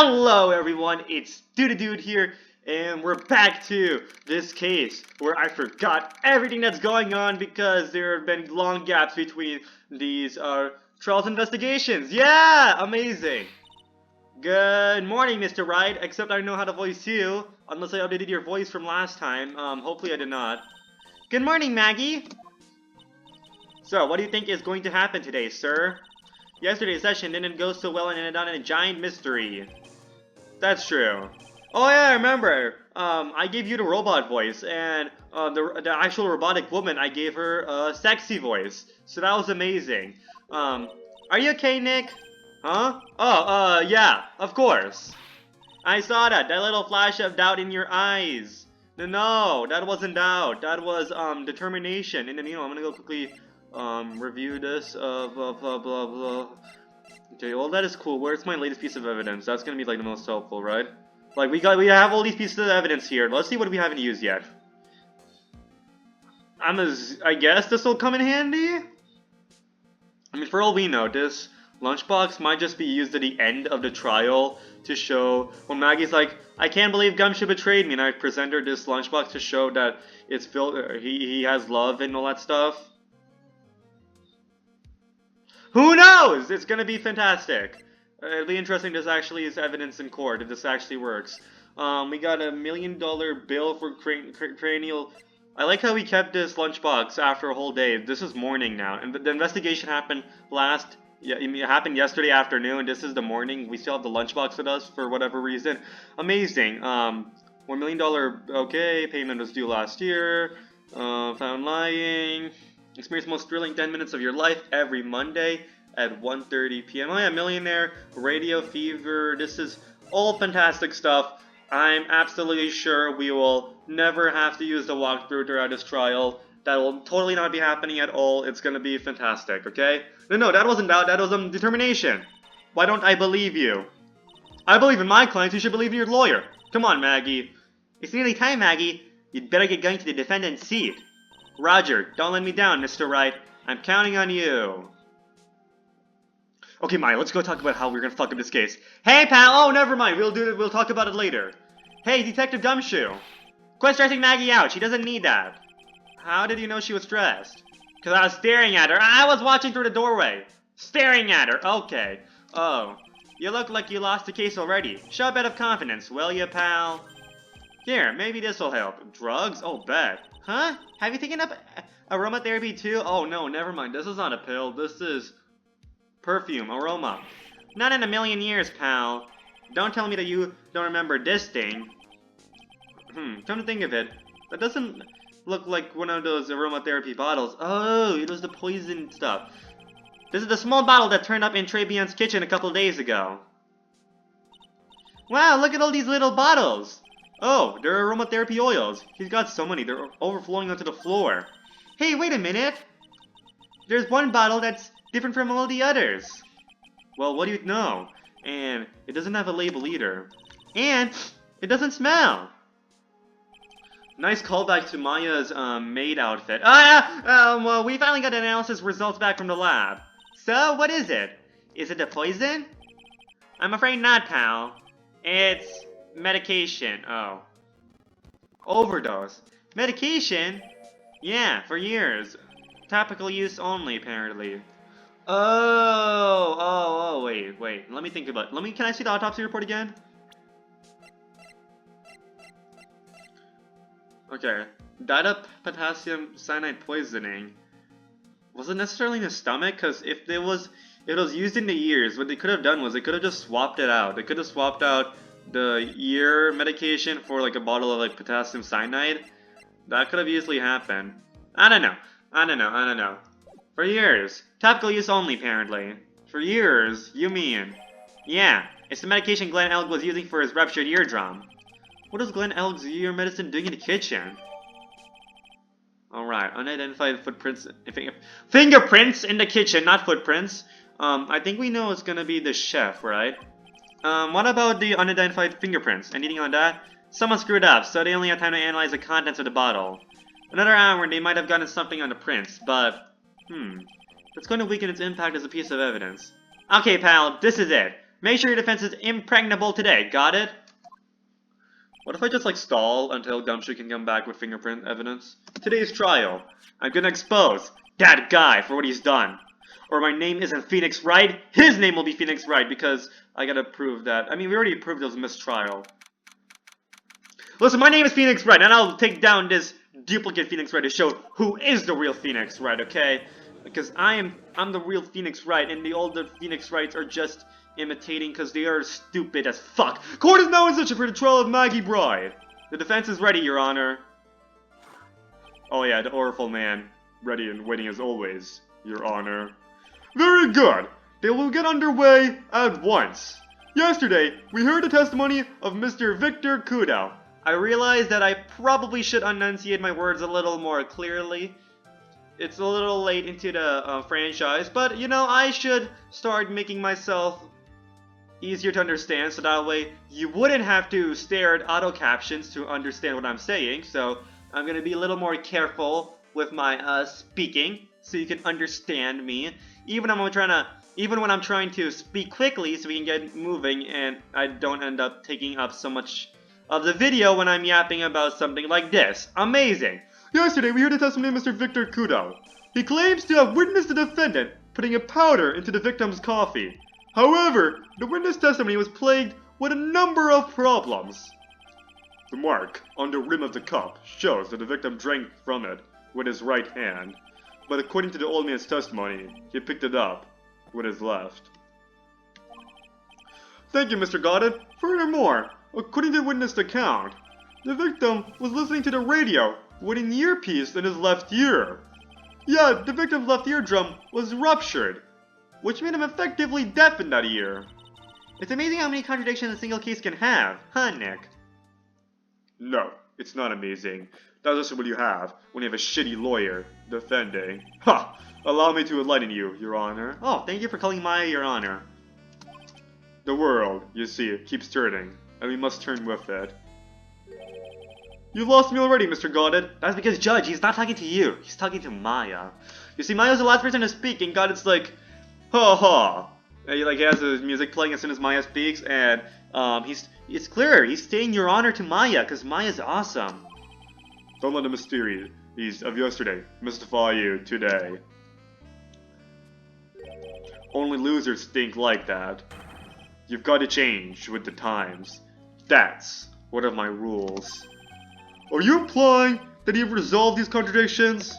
Hello everyone, it's Dude here, and we're back to this case where I forgot everything that's going on because there have been long gaps between these trials investigations. Yeah, amazing. Good morning, Mr. Wright, except I know how to voice you, unless I updated your voice from last time. Hopefully I did not. Good morning, Maggie. So, what do you think is going to happen today, sir? Yesterday's session didn't go so well and ended on a giant mystery. That's true. Oh yeah, I remember. I gave you the robot voice, and the actual robotic woman, I gave her a sexy voice. So that was amazing. Are you okay, Nick? Huh? Oh, yeah, of course. I saw that little flash of doubt in your eyes. No, that wasn't doubt. That was, determination. And then, I'm gonna go quickly, review this, blah, blah, blah, blah. Okay, well that is cool. Where's my latest piece of evidence? That's gonna be like the most helpful, right? Like we have all these pieces of evidence here. Let's see what we haven't used yet. I guess this will come in handy. I mean, for all we know, this lunchbox might just be used at the end of the trial to show when Maggie's like, I can't believe Gumshoe betrayed me, and I present her this lunchbox to show that it's filled. He has love and all that stuff. Who knows? It's gonna be fantastic. It'll be interesting. This actually is evidence in court if this actually works. We got $1 million bill for cranial. I like how we kept this lunchbox after a whole day. This is morning now, and the investigation happened it happened yesterday afternoon. This is the morning. We still have the lunchbox with us for whatever reason. Amazing. $1 million. Okay, payment was due last year. Found lying. Experience the most thrilling 10 minutes of your life every Monday at 1:30 p.m. Oh yeah, millionaire, radio fever. This is all fantastic stuff. I'm absolutely sure we will never have to use the walkthrough throughout this trial. That will totally not be happening at all. It's gonna be fantastic, okay? No, that wasn't doubt. That was determination. Why don't I believe you? I believe in my clients. You should believe in your lawyer. Come on, Maggie. It's nearly time, Maggie. You'd better get going to the defendant's seat. Roger, don't let me down, Mr. Wright. I'm counting on you. Okay, Maya, let's go talk about how we're gonna fuck up this case. Hey, pal! Oh, never mind. We'll talk about it later. Hey, Detective Gumshoe. Quit stressing Maggie out. She doesn't need that. How did you know she was stressed? Because I was staring at her. I was watching through the doorway. Staring at her. Okay. Oh. You look like you lost the case already. Show a bit of confidence, will you, pal? Here, maybe this'll help. Drugs? Oh, bet. Huh? Have you taken up aromatherapy too? Oh no, never mind. This is not a pill. This is perfume, aroma. Not in a million years, pal. Don't tell me that you don't remember this thing. Come to think of it, that doesn't look like one of those aromatherapy bottles. Oh, it was the poison stuff. This is the small bottle that turned up in Tribulations' kitchen a couple days ago. Wow, look at all these little bottles. Oh, they're aromatherapy oils. He's got so many, they're overflowing onto the floor. Hey, wait a minute! There's one bottle that's different from all the others. Well, what do you know? And it doesn't have a label either. And it doesn't smell. Nice callback to Maya's maid outfit. Well, we finally got analysis results back from the lab. So, what is it? Is it the poison? I'm afraid not, pal. It's medication. Oh. Overdose. Medication? Yeah, for years. Topical use only, apparently. Wait. Let me think about it. Can I see the autopsy report again? Okay. Died of potassium cyanide poisoning. Was it necessarily in the stomach? Because if it was used in the ears, what they could have done was they could have just swapped it out. They could have swapped out the ear medication for like a bottle of like potassium cyanide. That could have easily happened. I don't know. For years. Topical use only, apparently. For years? You mean? Yeah, it's the medication Glenn Elg was using for his ruptured eardrum. What is Glenn Elg's ear medicine doing in the kitchen? Alright, unidentified footprints. Fingerprints in the kitchen, not footprints. I think we know it's gonna be the chef, right? What about the unidentified fingerprints? Anything on that? Someone screwed up, so they only had time to analyze the contents of the bottle. Another hour and they might have gotten something on the prints, but... That's going to weaken its impact as a piece of evidence. Okay, pal, this is it. Make sure your defense is impregnable today, got it? What if I just, like, stall until Gumshoe can come back with fingerprint evidence? Today's trial, I'm gonna expose that guy for what he's done. Or my name isn't Phoenix Wright, his name will be Phoenix Wright, because I gotta prove that. I mean, we already proved it was a mistrial. Listen, my name is Phoenix Wright, and I'll take down this duplicate Phoenix Wright to show who is the real Phoenix Wright, okay? Because I'm the real Phoenix Wright, and the older Phoenix Wrights are just imitating because they are stupid as fuck. Court is now in session for the trial of Maggie Bride. The defense is ready, Your Honor. Oh yeah, the oracleful man. Ready and waiting as always, Your Honor. Very good. They will get underway at once. Yesterday, we heard the testimony of Mr. Victor Kudo. I realize that I probably should enunciate my words a little more clearly. It's a little late into the franchise, but you know, I should start making myself easier to understand, so that way you wouldn't have to stare at auto captions to understand what I'm saying. So I'm gonna be a little more careful with my speaking, so you can understand me, even when I'm trying to speak quickly, so we can get moving and I don't end up taking up so much of the video when I'm yapping about something like this. Amazing! Yesterday we heard the testimony of Mr. Victor Kudo. He claims to have witnessed the defendant putting a powder into the victim's coffee. However, the witness testimony was plagued with a number of problems. The mark on the rim of the cup shows that the victim drank from it with his right hand, but according to the old man's testimony, he picked it up with his left. Thank you, Mr. Goddard. Furthermore, according to the witness account, the victim was listening to the radio with an earpiece in his left ear. Yet, the victim's left eardrum was ruptured, which made him effectively deaf in that ear. It's amazing how many contradictions a single case can have, huh, Nick? No, it's not amazing. That's just what you have when you have a shitty lawyer defending. Ha! Allow me to enlighten you, Your Honor. Oh, thank you for calling my Your Honor. The world, you see, keeps turning, and we must turn with it. You've lost me already, Mr. Goddard. That's because, Judge, he's not talking to you. He's talking to Maya. You see, Maya's the last person to speak, and Goddard's like, ha ha. And he has his music playing as soon as Maya speaks, and it's clear he's saying Your Honor to Maya, because Maya's awesome. Don't let the mysteries of yesterday mystify you today. Only losers think like that. You've got to change with the times. That's one of my rules. Are you implying that you've resolved these contradictions?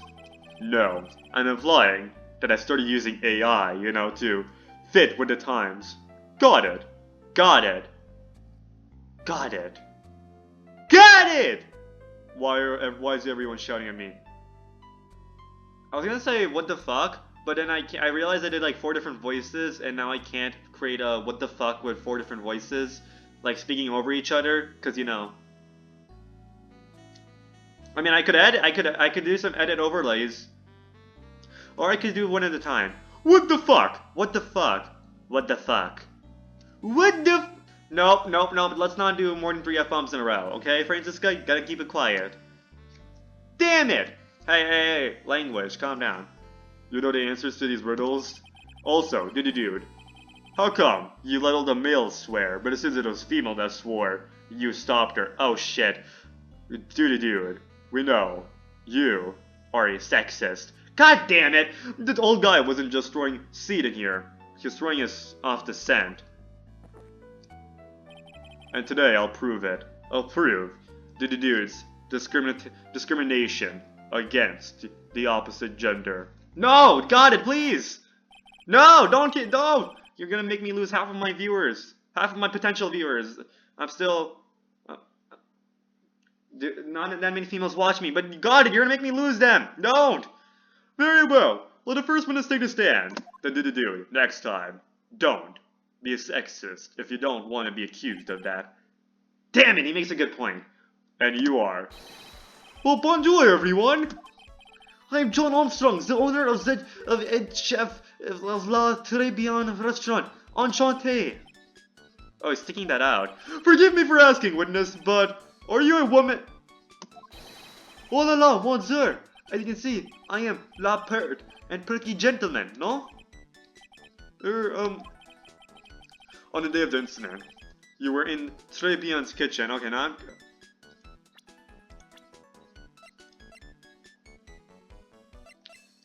No, I'm implying that I started using AI, you know, to fit with the times. Got it. Got it. Got it. Got it! Why is everyone shouting at me? I was gonna say, what the fuck? But then I realized I did like 4 different voices, and now I can't create a what the fuck with 4 different voices, like speaking over each other, cause you know. I mean, I could do some edit overlays, or I could do one at a time. What the fuck? What the fuck? What the fuck? What the? Nope, nope, nope. Let's not do more than 3 F-bombs in a row, okay, Francisca? You gotta keep it quiet. Damn it! Hey, language, calm down. You know the answers to these riddles? Also, dude, how come you let all the males swear, but as soon as it was female that swore, you stopped her? Oh shit. Dude, we know. You are a sexist. God damn it! That old guy wasn't just throwing seed in here. He was throwing us off the scent. And today I'll prove it. I'll prove the dude's discrimination against the opposite gender. No! Got it, please! No! Don't! You're gonna make me lose half of my viewers. Half of my potential viewers. I'm still... not that many females watch me, but God, you're gonna make me lose them! Don't! Very well. Let the first one to take a stand. Then dude, next time, don't be a sexist if you don't want to be accused of that. Damn it, he makes a good point. And you are. Well, bonjour, everyone! I'm John Armstrong, the owner of Head Chef of La Tribulations restaurant. Enchanté. Oh, he's sticking that out. Forgive me for asking, witness, but are you a woman? Oh la la, monsieur! As you can see, I am la pert and perky gentleman, no? On the day of the incident, you were in Tribulations' kitchen. Okay, now I'm...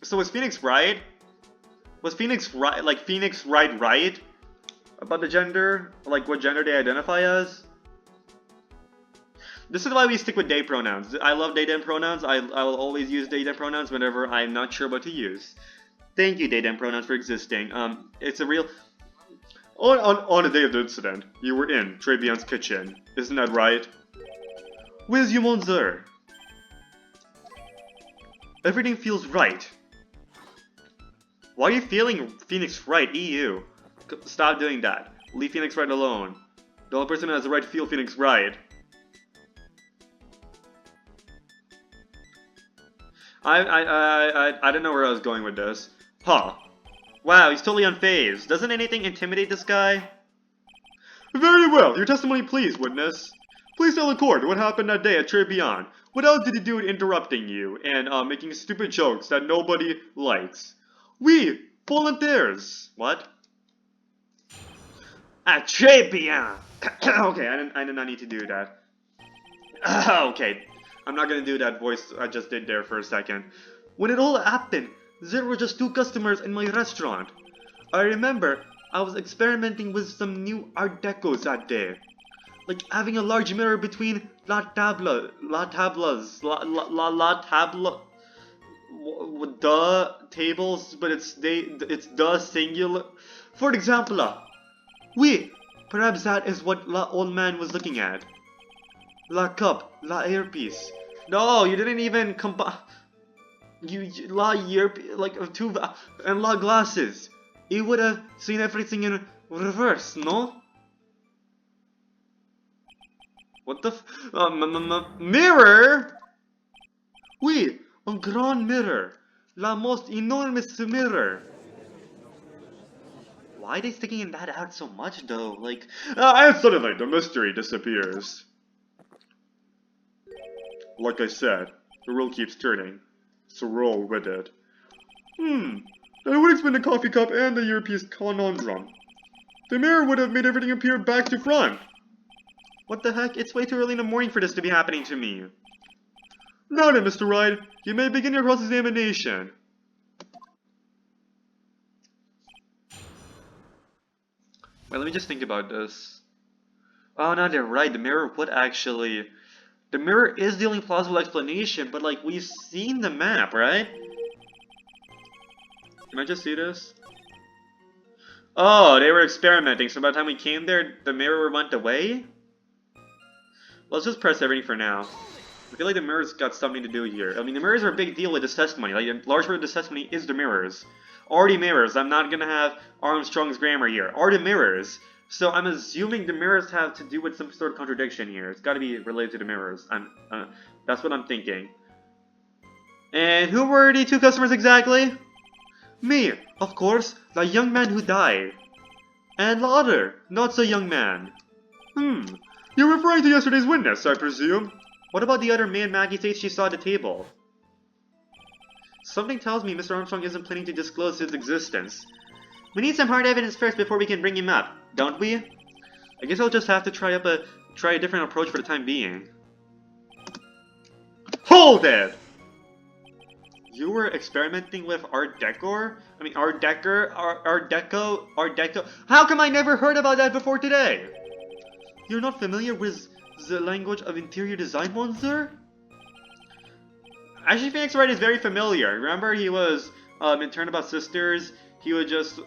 So was Phoenix right? Was Phoenix right? Like, Phoenix right? About the gender? Like, what gender they identify as? This is why we stick with they pronouns. I love they them pronouns. I will always use they them pronouns whenever I'm not sure what to use. Thank you, they them pronouns, for existing. It's a real... On the day of the incident, you were in Tribulations' kitchen. Isn't that right? Where's you, Monzer? Everything feels right. Why are you feeling Phoenix right? EU. Stop doing that. Leave Phoenix right alone. The only person who has the right to feel Phoenix right. I don't know where I was going with this. Huh. Wow, he's totally unfazed. Doesn't anything intimidate this guy? Very well. Your testimony, please, witness. Please tell the court what happened that day at Tribulation. What else did he do interrupting you and making stupid jokes that nobody likes? We, volunteers. What? At Tribulation. Okay, I did not need to do that. Okay, I'm not gonna do that voice I just did there for a second. When it all happened, there were just 2 customers in my restaurant. I remember I was experimenting with some new art decos that day. Like having a large mirror between the tables, but it's the singular. For example, perhaps that is what la old man was looking at. La cup, la earpiece. No, you didn't even combine. La earpiece, like 2 and la glasses. You would have seen everything in reverse, no? What the mirror? Oui, un grand mirror. La most enormous mirror. Why are they sticking in that out so much, though? Like, and suddenly the mystery disappears. Like I said, the wheel keeps turning, so roll with it. That would explain the coffee cup and the earpiece conundrum. The mirror would have made everything appear back to front. What the heck? It's way too early in the morning for this to be happening to me. Now then, Mr. Wright, you may begin your cross-examination. Wait, let me just think about this. Oh, no, they're right. The mirror would actually... The mirror is the only plausible explanation, but, like, we've seen the map, right? Can I just see this? Oh, they were experimenting, so by the time we came there, the mirror went away? Let's just press everything for now. I feel like the mirrors got something to do here. I mean, the mirrors are a big deal with this testimony. Like, a large part of this testimony is the mirrors. Are the mirrors. I'm not gonna have Armstrong's grammar here. Are the mirrors. So I'm assuming the mirrors have to do with some sort of contradiction here. It's gotta be related to the mirrors. That's what I'm thinking. And who were the 2 customers exactly? Me, of course, the young man who died. And the other, not so young man. You're referring to yesterday's witness, I presume? What about the other man Maggie states she saw at the table? Something tells me Mr. Armstrong isn't planning to disclose his existence. We need some hard evidence first before we can bring him up, don't we? I guess I'll just have to try a different approach for the time being. Hold it! You were experimenting with Art Deco? I mean, Art Deco? How come I never heard about that before today? You're not familiar with the language of interior design, Monster? Actually, Phoenix Wright is very familiar. Remember, he was in Turnabout Sisters. He was just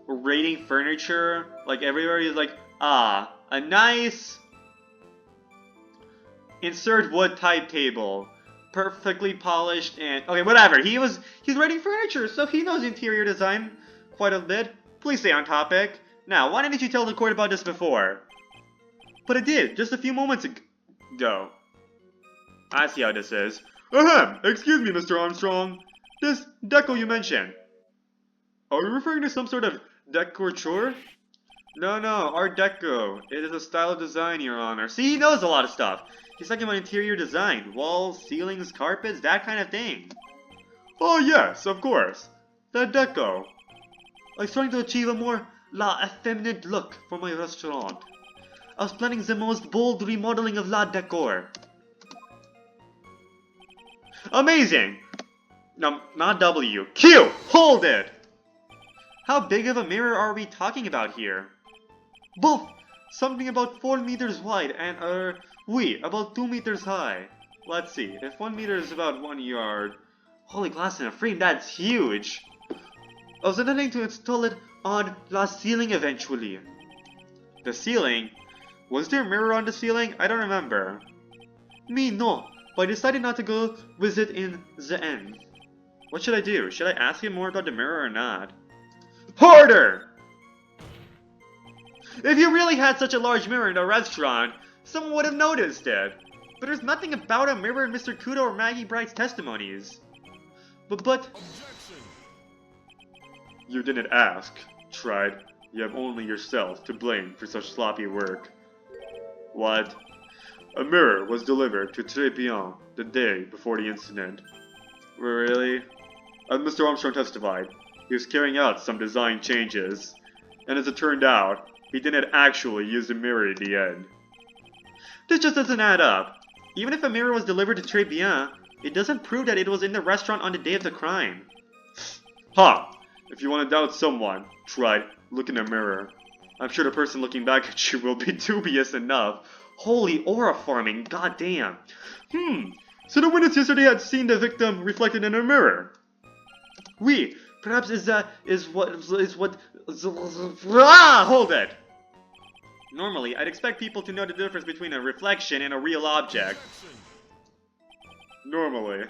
rating furniture. Like everywhere, he's like, a nice insert wood type table, perfectly polished and okay, whatever. He's rating furniture, so he knows interior design quite a bit. Please stay on topic. Now, why didn't you tell the court about this before? But I did, just a few moments ago. I see how this is. Ahem! Excuse me, Mr. Armstrong. This deco you mentioned. Are you referring to some sort of decorature? No, Art Deco. It is a style of design, Your Honor. See, he knows a lot of stuff. He's talking about interior design. Walls, ceilings, carpets, that kind of thing. Oh yes, of course. That deco. I was trying to achieve a more la effeminate look for my restaurant. I was planning the most bold remodeling of la decor. Amazing! No, not W. Q! Hold it! How big of a mirror are we talking about here? Both! Something about 4 meters wide and, about 2 meters high. Let's see, if 1 meter is about 1 yard... Holy glass in a frame, that's huge! I was intending to install it on the ceiling eventually. The ceiling? Was there a mirror on the ceiling? I don't remember. Me, no. But I decided not to go visit in the end. What should I do? Should I ask him more about the mirror or not? Harder! If you really had such a large mirror in a restaurant, someone would have noticed it. But there's nothing about a mirror in Mr. Kudo or Maggie Bright's testimonies. But... You didn't ask, tried. You have only yourself to blame for such sloppy work. What? A mirror was delivered to Tribulations the day before the incident. Really? As Mr. Armstrong testified, he was carrying out some design changes, and as it turned out, he didn't actually use the mirror at the end. This just doesn't add up. Even if a mirror was delivered to Tribulations, it doesn't prove that it was in the restaurant on the day of the crime. Ha! If you want to doubt someone, try look in a mirror. I'm sure the person looking back at you will be dubious enough. Holy aura farming, goddamn. So the witness yesterday had seen the victim reflected in a mirror. Perhaps hold it! Normally, I'd expect people to know the difference between a reflection and a real object. Normally.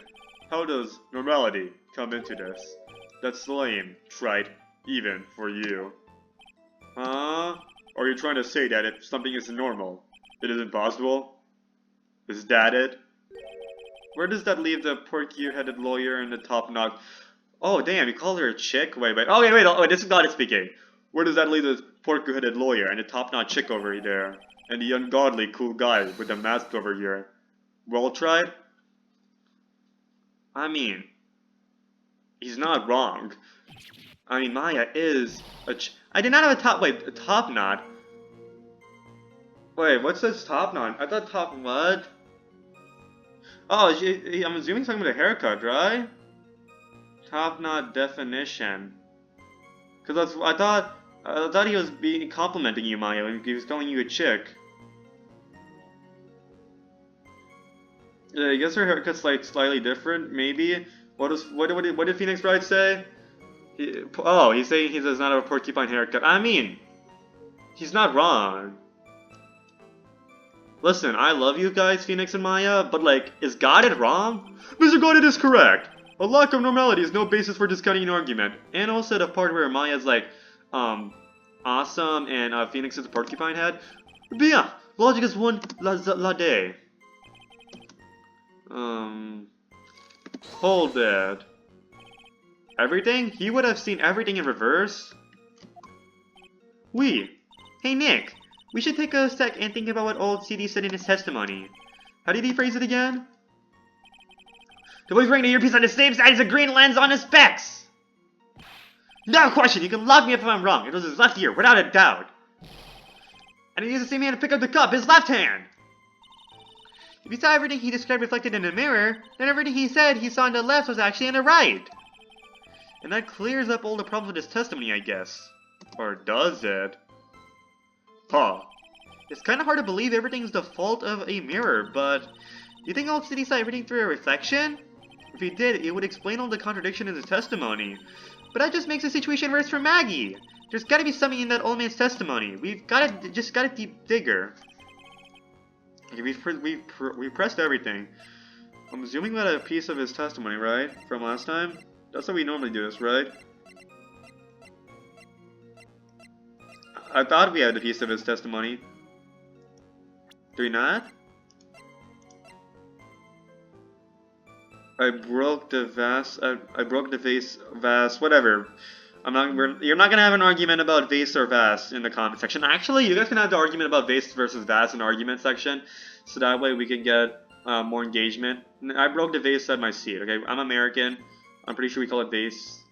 How does normality come into this? That's lame, trite, even for you. Huh? Are you trying to say that if something isn't normal, it isn't possible? Is that it? Where does that leave the porky-headed lawyer and the top-notch... Oh, damn, you called her a chick? Wait. Okay, wait, this is not it speaking. Where does that leave the porky-headed lawyer and the top-notch chick over there? And the ungodly cool guy with the mask over here? Well tried? I mean... He's not wrong. I mean, Maya is a I did not have a top knot. Wait, what's this top knot? I thought top what? Oh, I'm assuming he's talking about a haircut, right? Top knot definition. Cause I thought he was complimenting you, Maya, when he was calling you a chick. Yeah, I guess her haircut's like slightly different, maybe. What did Phoenix Wright say? He's saying he does not have a porcupine haircut. I mean, he's not wrong. Listen, I love you guys, Phoenix and Maya, but like, is Goddard wrong? Mr. Goddard is correct. A lack of normality is no basis for discounting an argument. And also the part where Maya's like, awesome, and Phoenix is a porcupine head. But yeah, logic is one la day. Hold it. Everything? He would have seen everything in reverse? Hey Nick, we should take a sec and think about what old CD said in his testimony. How did he phrase it again? The boy's wearing the earpiece on the same side as the green lens on his specs! No question, you can lock me up if I'm wrong. It was his left ear, without a doubt. And he used the same hand to pick up the cup, his left hand! If he saw everything he described reflected in the mirror, then everything he said he saw on the left was actually on the right. And that clears up all the problems with his testimony, I guess. Or does it? Huh. It's kind of hard to believe everything's the fault of a mirror, but... You think Old City saw everything through a reflection? If he did, it would explain all the contradiction in his testimony. But that just makes the situation worse for Maggie. There's gotta be something in that old man's testimony. We've gotta deep digger. Okay, we pressed everything. I'm assuming we had a piece of his testimony, right? From last time? That's how we normally do this, right? I thought we had a piece of his testimony. Do we not? I broke the vase, whatever. You're not gonna have an argument about vase or vase in the comment section. Actually, you guys can have the argument about vase versus vase in the argument section, so that way we can get more engagement. I broke the vase at my seat, okay? I'm American. I'm pretty sure we call it vase.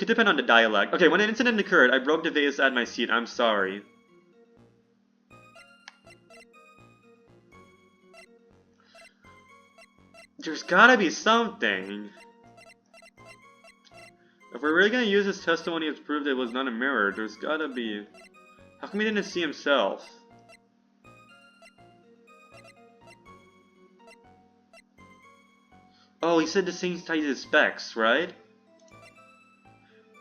Could depend on the dialect. Okay, when an incident occurred, I broke the vase at my seat. I'm sorry. There's gotta be something. If we're really gonna use his testimony as proof that it was not a mirror, there's gotta be... How come he didn't see himself? Oh, he said the same side as specs, right?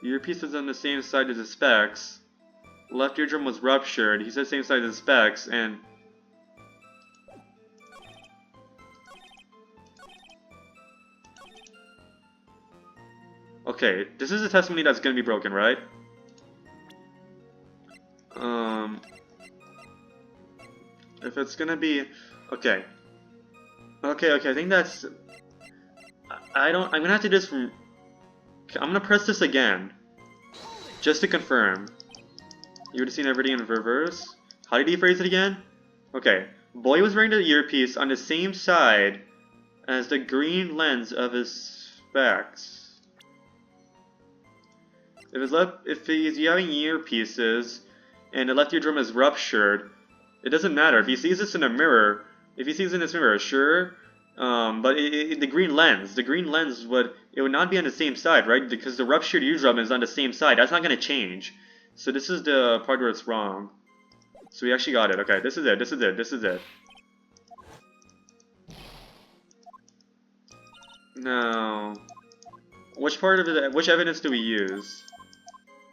The earpiece was on the same side as the specs. Left eardrum was ruptured. He said same side as specs, and... Okay, this is a testimony that's gonna be broken, right? If it's gonna be... Okay. Okay, I think that's... I'm gonna have to do this from... I'm gonna press this again. Just to confirm. You would have seen everything in reverse? How did he phrase it again? Okay. Boy was wearing the earpiece on the same side as the green lens of his specs. If he's having earpieces and the left eardrum is ruptured, it doesn't matter. If he sees this in a mirror, if he sees it in this mirror, sure. But the green lens it would not be on the same side, right? Because the ruptured eardrum is on the same side. That's not going to change. So this is the part where it's wrong. So we actually got it. Okay, this is it. Now, which evidence do we use?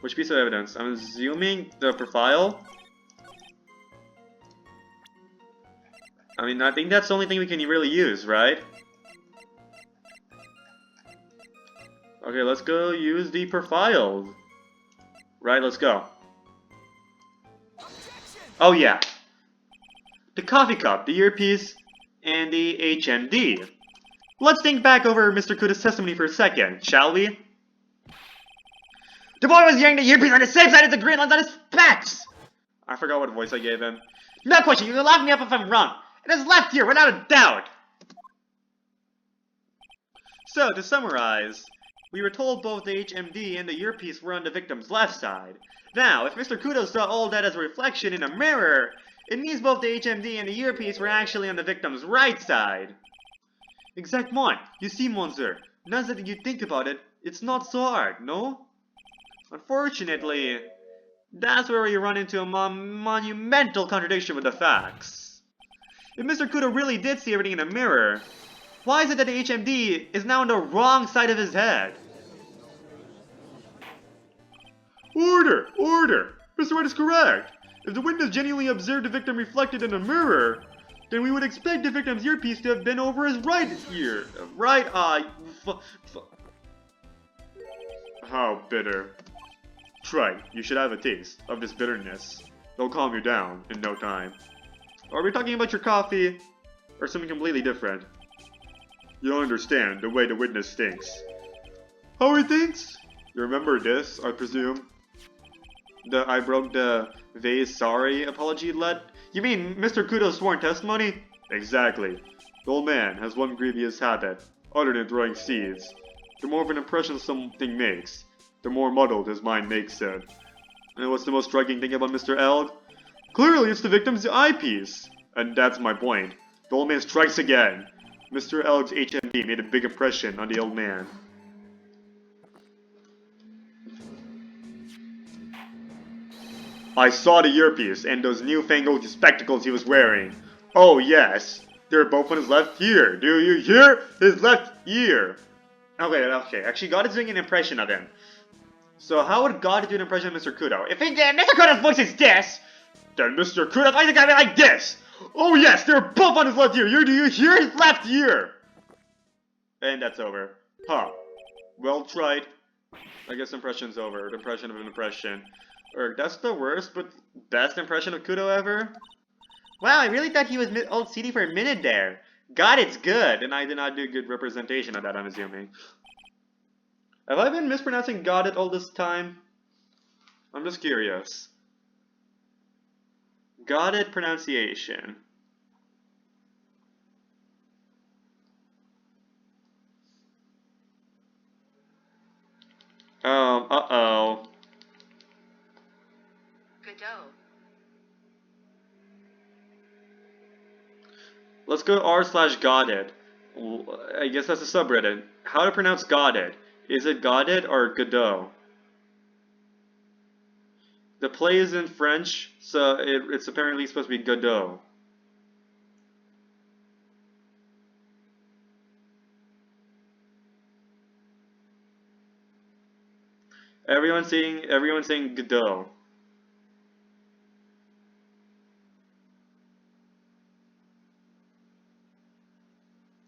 Which piece of evidence? I'm assuming the profile. I mean, I think that's the only thing we can really use, right? Okay, let's go use the profile. Right, let's go. Oh yeah. The coffee cup, the earpiece, and the HMD. Let's think back over Mr. Kuda's testimony for a second, shall we? The boy was wearing the earpiece on the same side as the green lens on his specs! I forgot what voice I gave him. No question, you can lock me up if I'm wrong. It is left here, without a doubt! So, to summarize, we were told both the HMD and the earpiece were on the victim's left side. Now, if Mr. Kudo saw all that as a reflection in a mirror, it means both the HMD and the earpiece were actually on the victim's right side. Exactement. You see, Monsieur, now that you think about it, it's not so hard, no? Unfortunately, that's where we run into a monumental contradiction with the facts. If Mr. Kudo really did see everything in a mirror, why is it that the HMD is now on the wrong side of his head? Order! Order! Mr. White is correct. If the witness genuinely observed the victim reflected in a mirror, then we would expect the victim's earpiece to have been over his right ear. Right eye. How bitter. Try, you should have a taste of this bitterness. They'll calm you down in no time. Are we talking about your coffee, or something completely different? You don't understand the way the witness thinks. How he thinks? You remember this, I presume? I broke the vase sorry apology lead? You mean Mr. Kudo's sworn testimony? Exactly. The old man has one grievous habit, other than throwing seeds. The more of an impression something makes, the more muddled his mind makes it. And what's the most striking thing about Mr. Eld? Clearly it's the victim's eyepiece. And that's my point. The old man strikes again. Mr. Eld's HMD made a big impression on the old man. I saw the earpiece and those newfangled spectacles he was wearing. Oh yes, they're both on his left ear. Do you hear? His left ear. Okay. Actually, God is doing an impression of him. So how would God do an impression of Mr. Kudo? If Mr. Kudo's voice is this, then Mr. Kudo's voice is gonna be like this. Oh yes, they're both on his left ear. Do you hear? His left ear. And that's over. Huh. Well tried. I guess impression's over. The impression of an impression. Or that's the worst, but best impression of Kudo ever? Wow, I really thought he was old CD for a minute there. God, it's good. And I did not do a good representation of that, I'm assuming. Have I been mispronouncing God it all this time? I'm just curious. Got it pronunciation. Uh-oh. Godot. Let's go r/Godhead. I guess that's a subreddit. How to pronounce Godhead? Is it Godhead or Godot? The play is in French, so it's apparently supposed to be Godot. Everyone's saying Godot.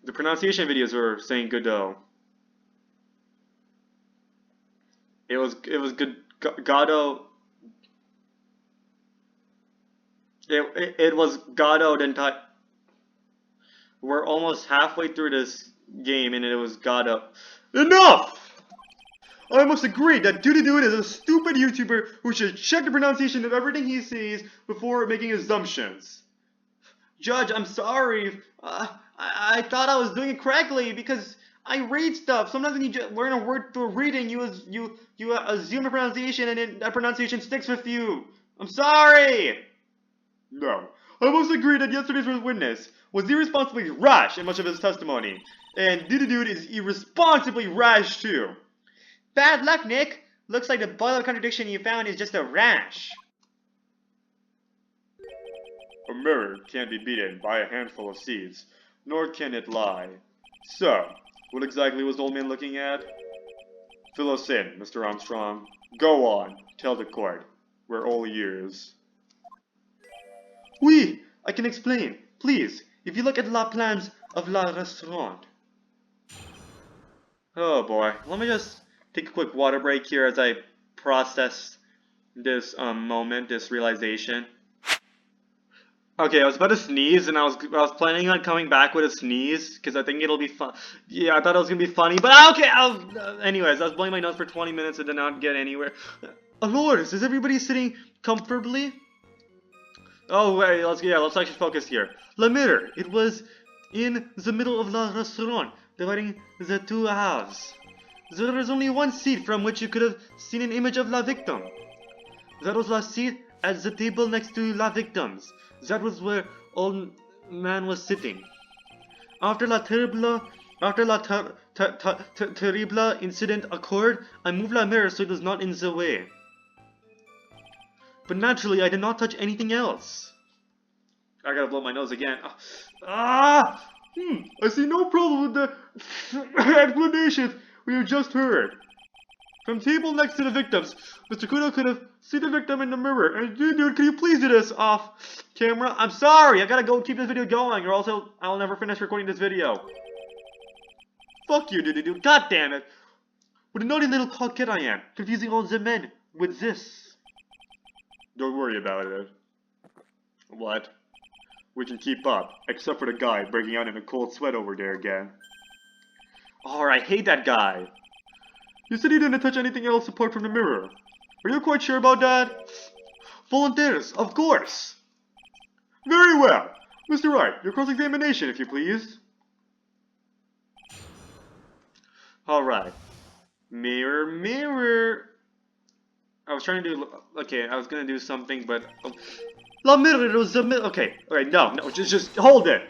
The pronunciation videos were saying Godot. It was good Godot. It was Godot entire. We're almost halfway through this game and it was Godot. Enough! I must agree that Dude is a stupid YouTuber who should check the pronunciation of everything he sees before making assumptions. Judge, I'm sorry. I thought I was doing it correctly because I read stuff. Sometimes when you just learn a word through reading, you assume a pronunciation and then that pronunciation sticks with you. I'm sorry. No, I must agree that yesterday's witness was irresponsibly rash in much of his testimony, and Dude is irresponsibly rash too. Bad luck, Nick. Looks like the boiler contradiction you found is just a rash. A mirror can't be beaten by a handful of seeds, nor can it lie. So, what exactly was the old man looking at? Fill us in, Mr. Armstrong. Go on, tell the court. We're all ears. Oui, I can explain. Please, if you look at la plans of la restaurant. Oh boy, let me just take a quick water break here as I process this moment, this realization. Okay, I was about to sneeze, and I was planning on coming back with a sneeze because I think it'll be fun. Yeah, I thought it was gonna be funny, but okay. Anyways, I was blowing my nose for 20 minutes and did not get anywhere. Lord, is everybody sitting comfortably? Oh wait, let's actually focus here. La mirror. It was in the middle of the restaurant, dividing the two halves. There was only one seat from which you could have seen an image of la victim. That was la seat at the table next to la victims. That was where old man was sitting. After la terrible incident occurred, I moved la mirror so it was not in the way. But naturally, I did not touch anything else. I gotta blow my nose again. I see no problem with the explanations we have just heard. From table next to the victims, Mr. Kudo could have seen the victim in the mirror. And dude, can you please do this off camera? I'm sorry, I gotta go keep this video going, or else I'll never finish recording this video. Fuck you, dude. God damn it. What a naughty little coquette I am, confusing all the men with this. Don't worry about it. What? We can keep up, except for the guy breaking out in a cold sweat over there again. Oh, I hate that guy. You said you didn't touch anything else apart from the mirror. Are you quite sure about that? Volunteers, of course. Very well. Mr. Wright, your cross-examination, if you please. Alright. Mirror, mirror. I was trying to do... Okay, I was gonna do something, but... La mirror was the mirror... Okay, alright, no, just hold it.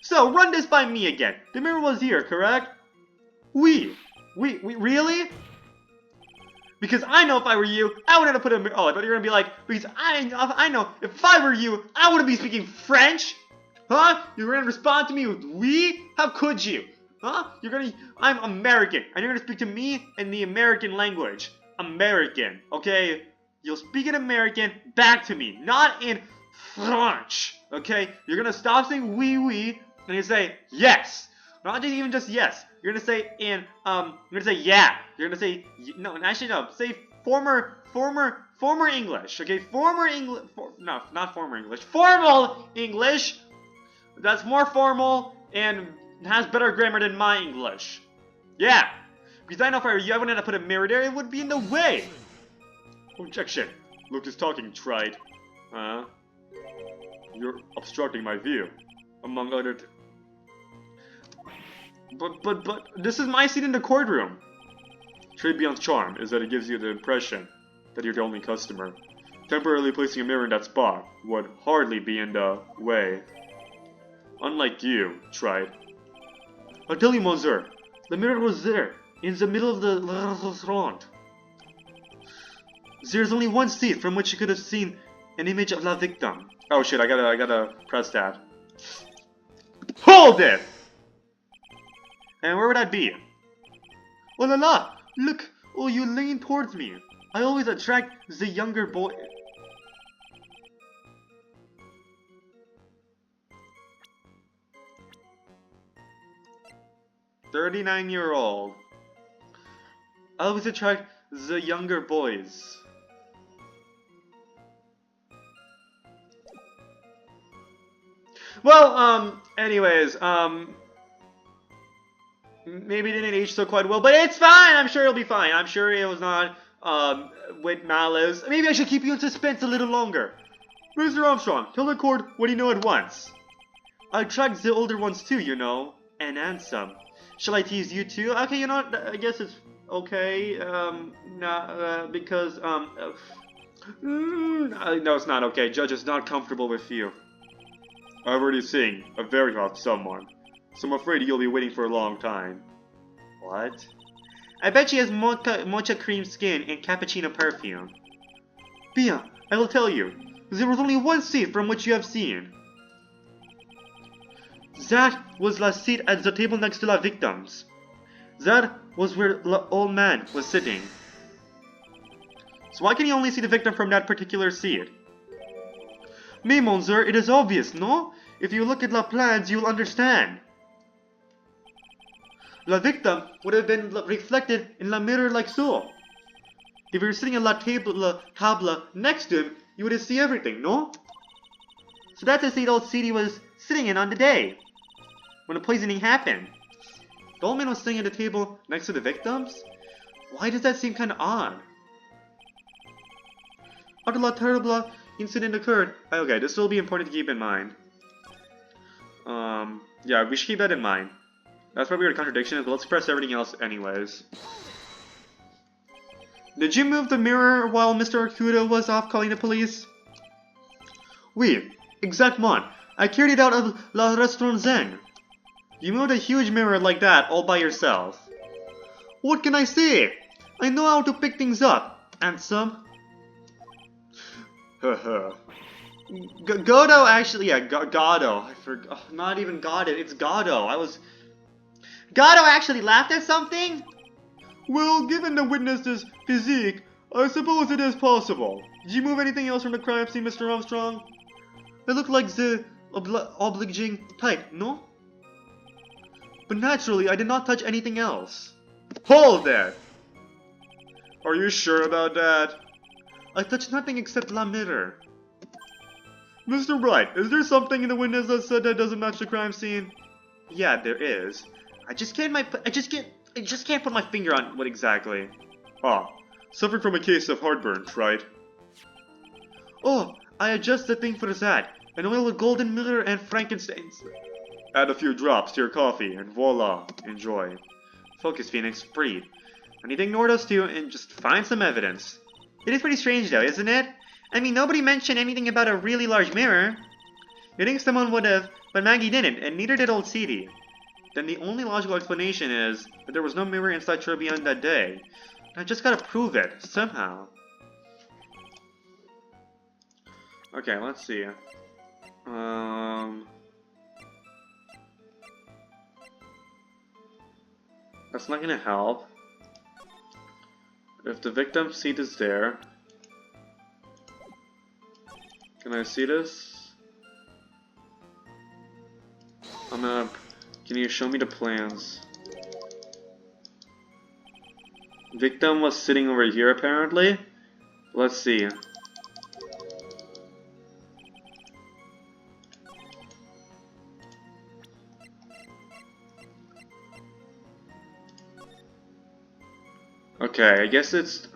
So, run this by me again. The mirror was here, correct? We really? Because I know if I were you, I would have put a mirror... Oh, I thought you were gonna be like, because I know if I were you, I wouldn't be speaking French. Huh? You're gonna respond to me with we? How could you? Huh? I'm American, and you're gonna speak to me in the American language. American, okay? You'll speak in American back to me, not in French, okay? You're gonna stop saying oui, and you say yes. Not even just yes. You're gonna say you're gonna say yeah. You're gonna say, no, actually no, say former English, okay? No, not former English. Formal English. That's more formal and has better grammar than my English. Yeah. Because I know if I were you, I wouldn't have put a mirror there, it would be in the way. Objection. Luke is talking, tried. You're obstructing my view. Among other But this is my seat in the courtroom. Tribulations' charm is that it gives you the impression that you're the only customer. Temporarily placing a mirror in that spot would hardly be in the way. Unlike you, tried. I'll tell you, Monsieur, the mirror was there, in the middle of the restaurant. There's only one seat from which you could have seen an image of la victim. Oh shit, I gotta press that. Hold it! And where would that be? Oh la la! Look! Oh, you lean towards me. I always attract the younger boy. 39-year-old. I always attract the younger boys. Well, anyways, maybe it didn't age so quite well, but it's fine. I'm sure it'll be fine. I'm sure it was not, with malice. Maybe I should keep you in suspense a little longer. Mr. Armstrong, tell the court what you know at once. I attract the older ones too, you know, and handsome. Shall I tease you too? Okay, you know what, I guess it's okay, because, no, it's not okay. Judge is not comfortable with you. I've already seen a very hot someone, so I'm afraid you'll be waiting for a long time. What? I bet she has mocha cream skin and cappuccino perfume. Pia, I will tell you, there was only one seat from which you have seen. That was la seat at the table next to la victims. That was where the old man was sitting. So why can you only see the victim from that particular seat? Mais, monsieur, it is obvious, no? If you look at la plans, you'll understand. La victim would have been reflected in la mirror like so. If you were sitting at la table next to him, you would see everything, no? So that's the seat old City was sitting in on the day when the poisoning happened. The old man was sitting at the table next to the victims? Why does that seem kinda odd? After la terrible incident occurred. Okay, this will be important to keep in mind. Yeah, we should keep that in mind. That's probably a contradiction, but let's press everything else anyways. Did you move the mirror while Mr. Arcuda was off calling the police? Oui, exactement. I carried it out of la restaurant zen. You moved a huge mirror like that all by yourself. What can I say? I know how to pick things up, handsome. Haha. Godo actually, yeah, Godo. I forgot. Not even got it. It's Godo. Godo actually laughed at something? Well, given the witness's physique, I suppose it is possible. Did you move anything else from the crime scene, Mr. Armstrong? It looked like the obliging type, no? But naturally, I did not touch anything else. Hold there! Are you sure about that? I touched nothing except la mirror. Mr. Bright, is there something in the witness that said that doesn't match the crime scene? Yeah, there is. I just can't put my finger on what exactly. Ah, suffering from a case of heartburn, right? Oh, I adjust the thing for that. An oil with golden mirror and Frankenstein's. Add a few drops to your coffee, and voila, enjoy. Focus, Phoenix, breathe. I need to ignore those two and just find some evidence. It is pretty strange though, isn't it? I mean, nobody mentioned anything about a really large mirror. You think someone would have, but Maggie didn't, and neither did old City. Then the only logical explanation is that there was no mirror inside Tribulations that day. I just gotta prove it, somehow. Okay, let's see. That's not gonna help. If the victim's seat is there... Can I see this? Can you show me the plans? Victim was sitting over here apparently. Let's see. Okay, I guess it's...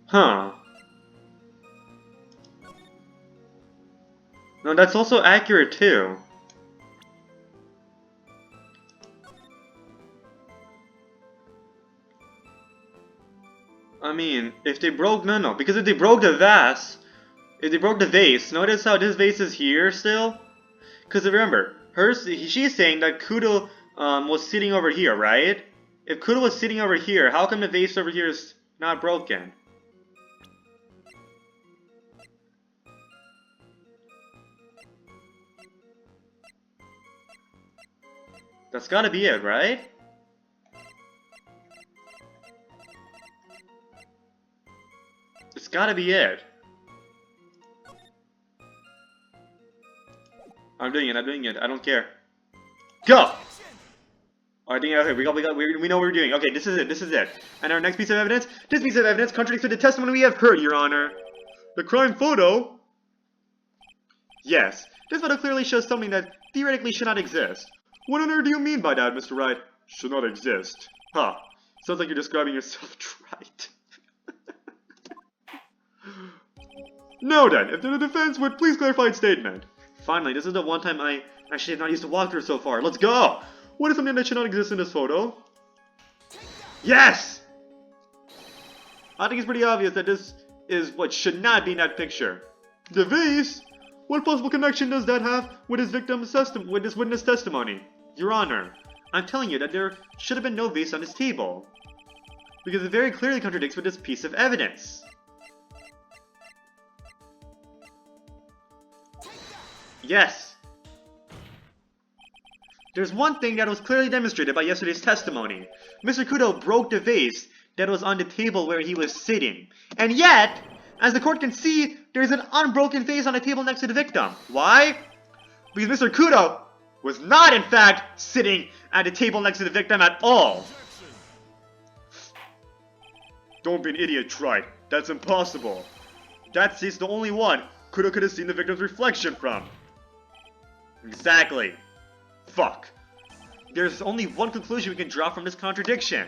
Huh. No, that's also accurate too. mean, if they broke... No, because if they broke the vase... If they broke the vase, notice how this vase is here still? Because remember, she's saying that Kudo was sitting over here, right? If Kudo was sitting over here, how come the vase over here is not broken? That's gotta be it, right? It's gotta be it. I'm doing it, I don't care. Go! I think, okay, we know what we're doing. Okay, this is it. And our next piece of evidence? This piece of evidence contradicts with the testimony we have heard, Your Honor. The crime photo? Yes, this photo clearly shows something that theoretically should not exist. What on earth do you mean by that, Mr. Wright? Should not exist. Huh. Sounds like you're describing yourself right. Now then, if the defense would please clarify its statement. Finally, this is the one time I actually have not used a walkthrough so far. Let's go! What is something that should not exist in this photo? Yes! I think it's pretty obvious that this is what should not be in that picture. The vase? What possible connection does that have with this witness testimony? Your Honor, I'm telling you that there should have been no vase on this table. Because it very clearly contradicts with this piece of evidence. Yes. There's one thing that was clearly demonstrated by yesterday's testimony. Mr. Kudo broke the vase that was on the table where he was sitting. And yet, as the court can see, there's an unbroken vase on the table next to the victim. Why? Because Mr. Kudo was not, in fact, sitting at the table next to the victim at all. Don't be an idiot, Trite. That's impossible. That seat's the only one Kudo could have seen the victim's reflection from. Exactly. Fuck. There's only one conclusion we can draw from this contradiction.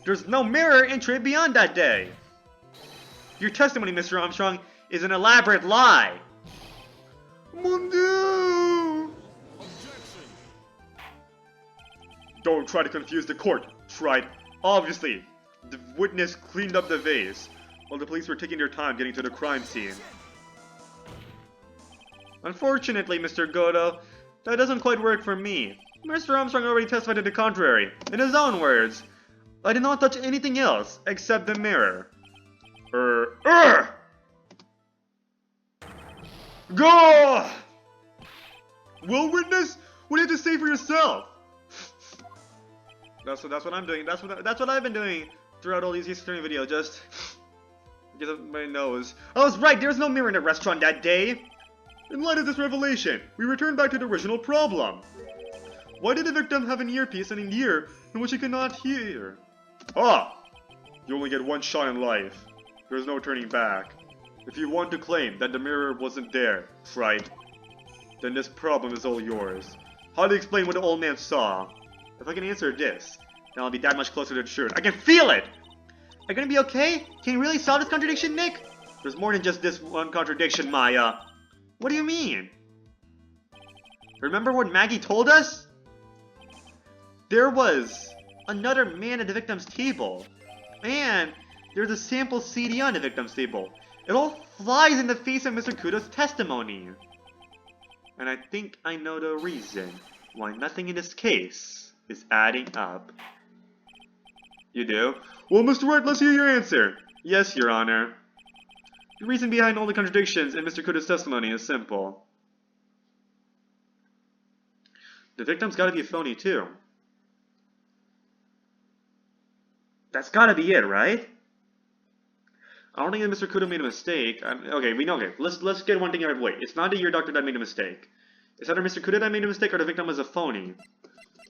There's no mirror in Trade Beyond that day. Your testimony, Mr. Armstrong, is an elaborate lie. Mon Dieu! Don't try to confuse the court, Trite. Obviously, the witness cleaned up the vase, while the police were taking their time getting to the crime scene. Unfortunately, Mr. Godo, that doesn't quite work for me. Mr. Armstrong already testified to the contrary. In his own words, I did not touch anything else except the mirror. Go! Well, witness, what do you have to say for yourself? That's what I'm doing. That's what I've been doing throughout all these history videos. Just get up my nose. I was right. There's no mirror in the restaurant that day. In light of this revelation, we return back to the original problem. Why did the victim have an earpiece and an ear in which he could not hear? Ah! You only get one shot in life. There's no turning back. If you want to claim that the mirror wasn't there, Trite, then this problem is all yours. How do you explain what the old man saw? If I can answer this, then I'll be that much closer to the truth. I can feel it! Are you gonna be okay? Can you really solve this contradiction, Nick? There's more than just this one contradiction, Maya. What do you mean? Remember what Maggie told us? There was another man at the victim's table. And there's a sample CD on the victim's table. It all flies in the face of Mr. Kudo's testimony. And I think I know the reason why nothing in this case is adding up. You do? Well, Mr. Wright, let's hear your answer. Yes, Your Honor. The reason behind all the contradictions in Mr. Kudo's testimony is simple. The victim's gotta be a phony too. That's gotta be it, right? I don't think that Mr. Kudo made a mistake. Okay, we know. Okay, let's get one thing out of the way. It's not the ear doctor that made a mistake. It's either Mr. Kudo that made a mistake or the victim was a phony.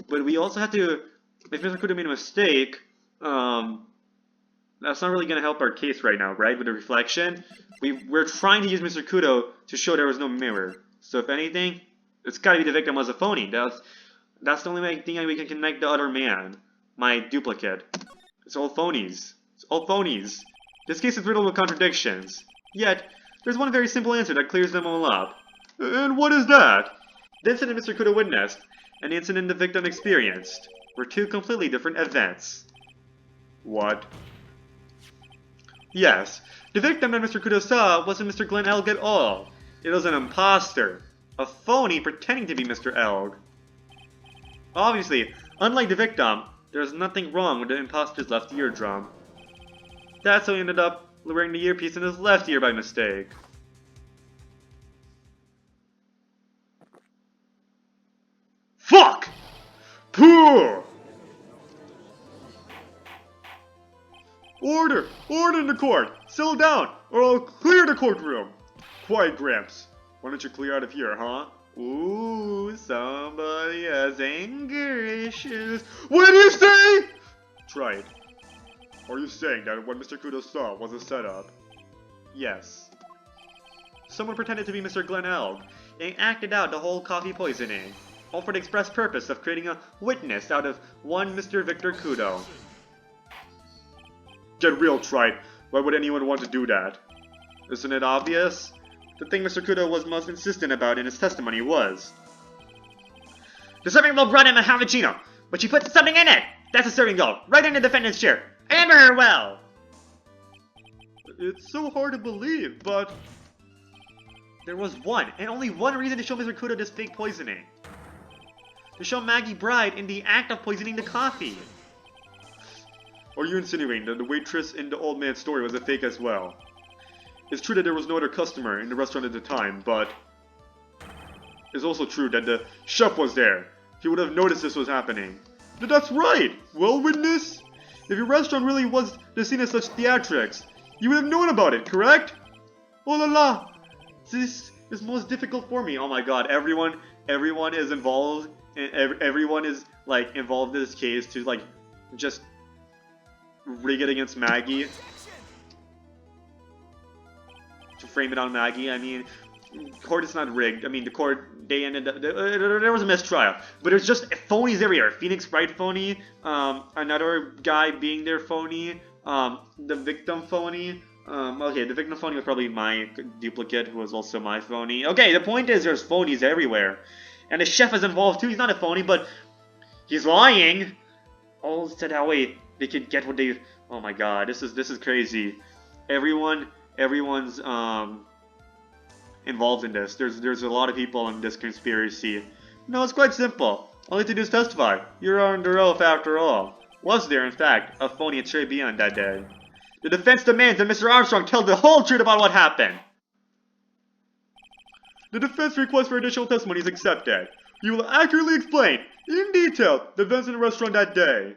But we also have to, if Mr. Kudo made a mistake, that's not really gonna help our case right now, right? With the reflection, we're trying to use Mr. Kudo to show there was no mirror. So if anything, it's gotta be the victim was a phony. That's the only thing we can connect the other man, my duplicate. It's all phonies. It's all phonies. This case is riddled with contradictions. Yet, there's one very simple answer that clears them all up. And what is that? The incident Mr. Kudo witnessed and the incident the victim experienced were two completely different events. What? Yes, the victim that Mr. Kudo saw wasn't Mr. Glenn Elg at all. It was an imposter. A phony pretending to be Mr. Elg. Obviously, unlike the victim, there's nothing wrong with the imposter's left eardrum. That's how he ended up wearing the earpiece in his left ear by mistake. Fuck! Pooh! Order! Order in the court! Settle down, or I'll clear the courtroom! Quiet, Gramps. Why don't you clear out of here, huh? Ooh, somebody has anger issues. What did you say? Try it. Are you saying that what Mr. Kudo saw was a setup? Yes. Someone pretended to be Mr. Glenn Elg and acted out the whole coffee poisoning, all for the express purpose of creating a witness out of one Mr. Victor Kudo. Get real, Tripe. Why would anyone want to do that? Isn't it obvious? The thing Mr. Kudo was most insistent about in his testimony was the serving bowl brought him a cappuccino, but she put something in it! That's a serving bowl, right in the defendant's chair. I remember her well! It's so hard to believe, but there was one, and only one reason to show Mr. Kudo this fake poisoning. To show Maggie Bride in the act of poisoning the coffee. Are you insinuating that the waitress in the old man's story was a fake as well? It's true that there was no other customer in the restaurant at the time, but it's also true that the chef was there. He would have noticed this was happening. That's right! Well, witness, if your restaurant really was the scene of such theatrics, you would have known about it, correct? Oh la la! This is most difficult for me. Oh my god, everyone is involved, and everyone is, like, involved in this case to, like, just rig it against Maggie. To frame it on Maggie. I mean, court is not rigged. I mean, the court, they ended up, there was a mistrial. But there's just phonies everywhere. Phoenix Wright phony, another guy being there phony, the victim phony. Okay, the victim phony was probably my duplicate, who was also my phony. Okay, the point is there's phonies everywhere. And the chef is involved too. He's not a phony, but he's lying. All said that way they could get what they... Oh my god, this is crazy. Everyone's involved in this. There's a lot of people in this conspiracy. No, it's quite simple. All you have to do is testify. You're under oath after all. Was there, in fact, a phony at Tribulations that day? The defense demands that Mr. Armstrong tell the whole truth about what happened. The defense request for additional testimony is accepted. You will accurately explain, in detail, the events in the restaurant that day.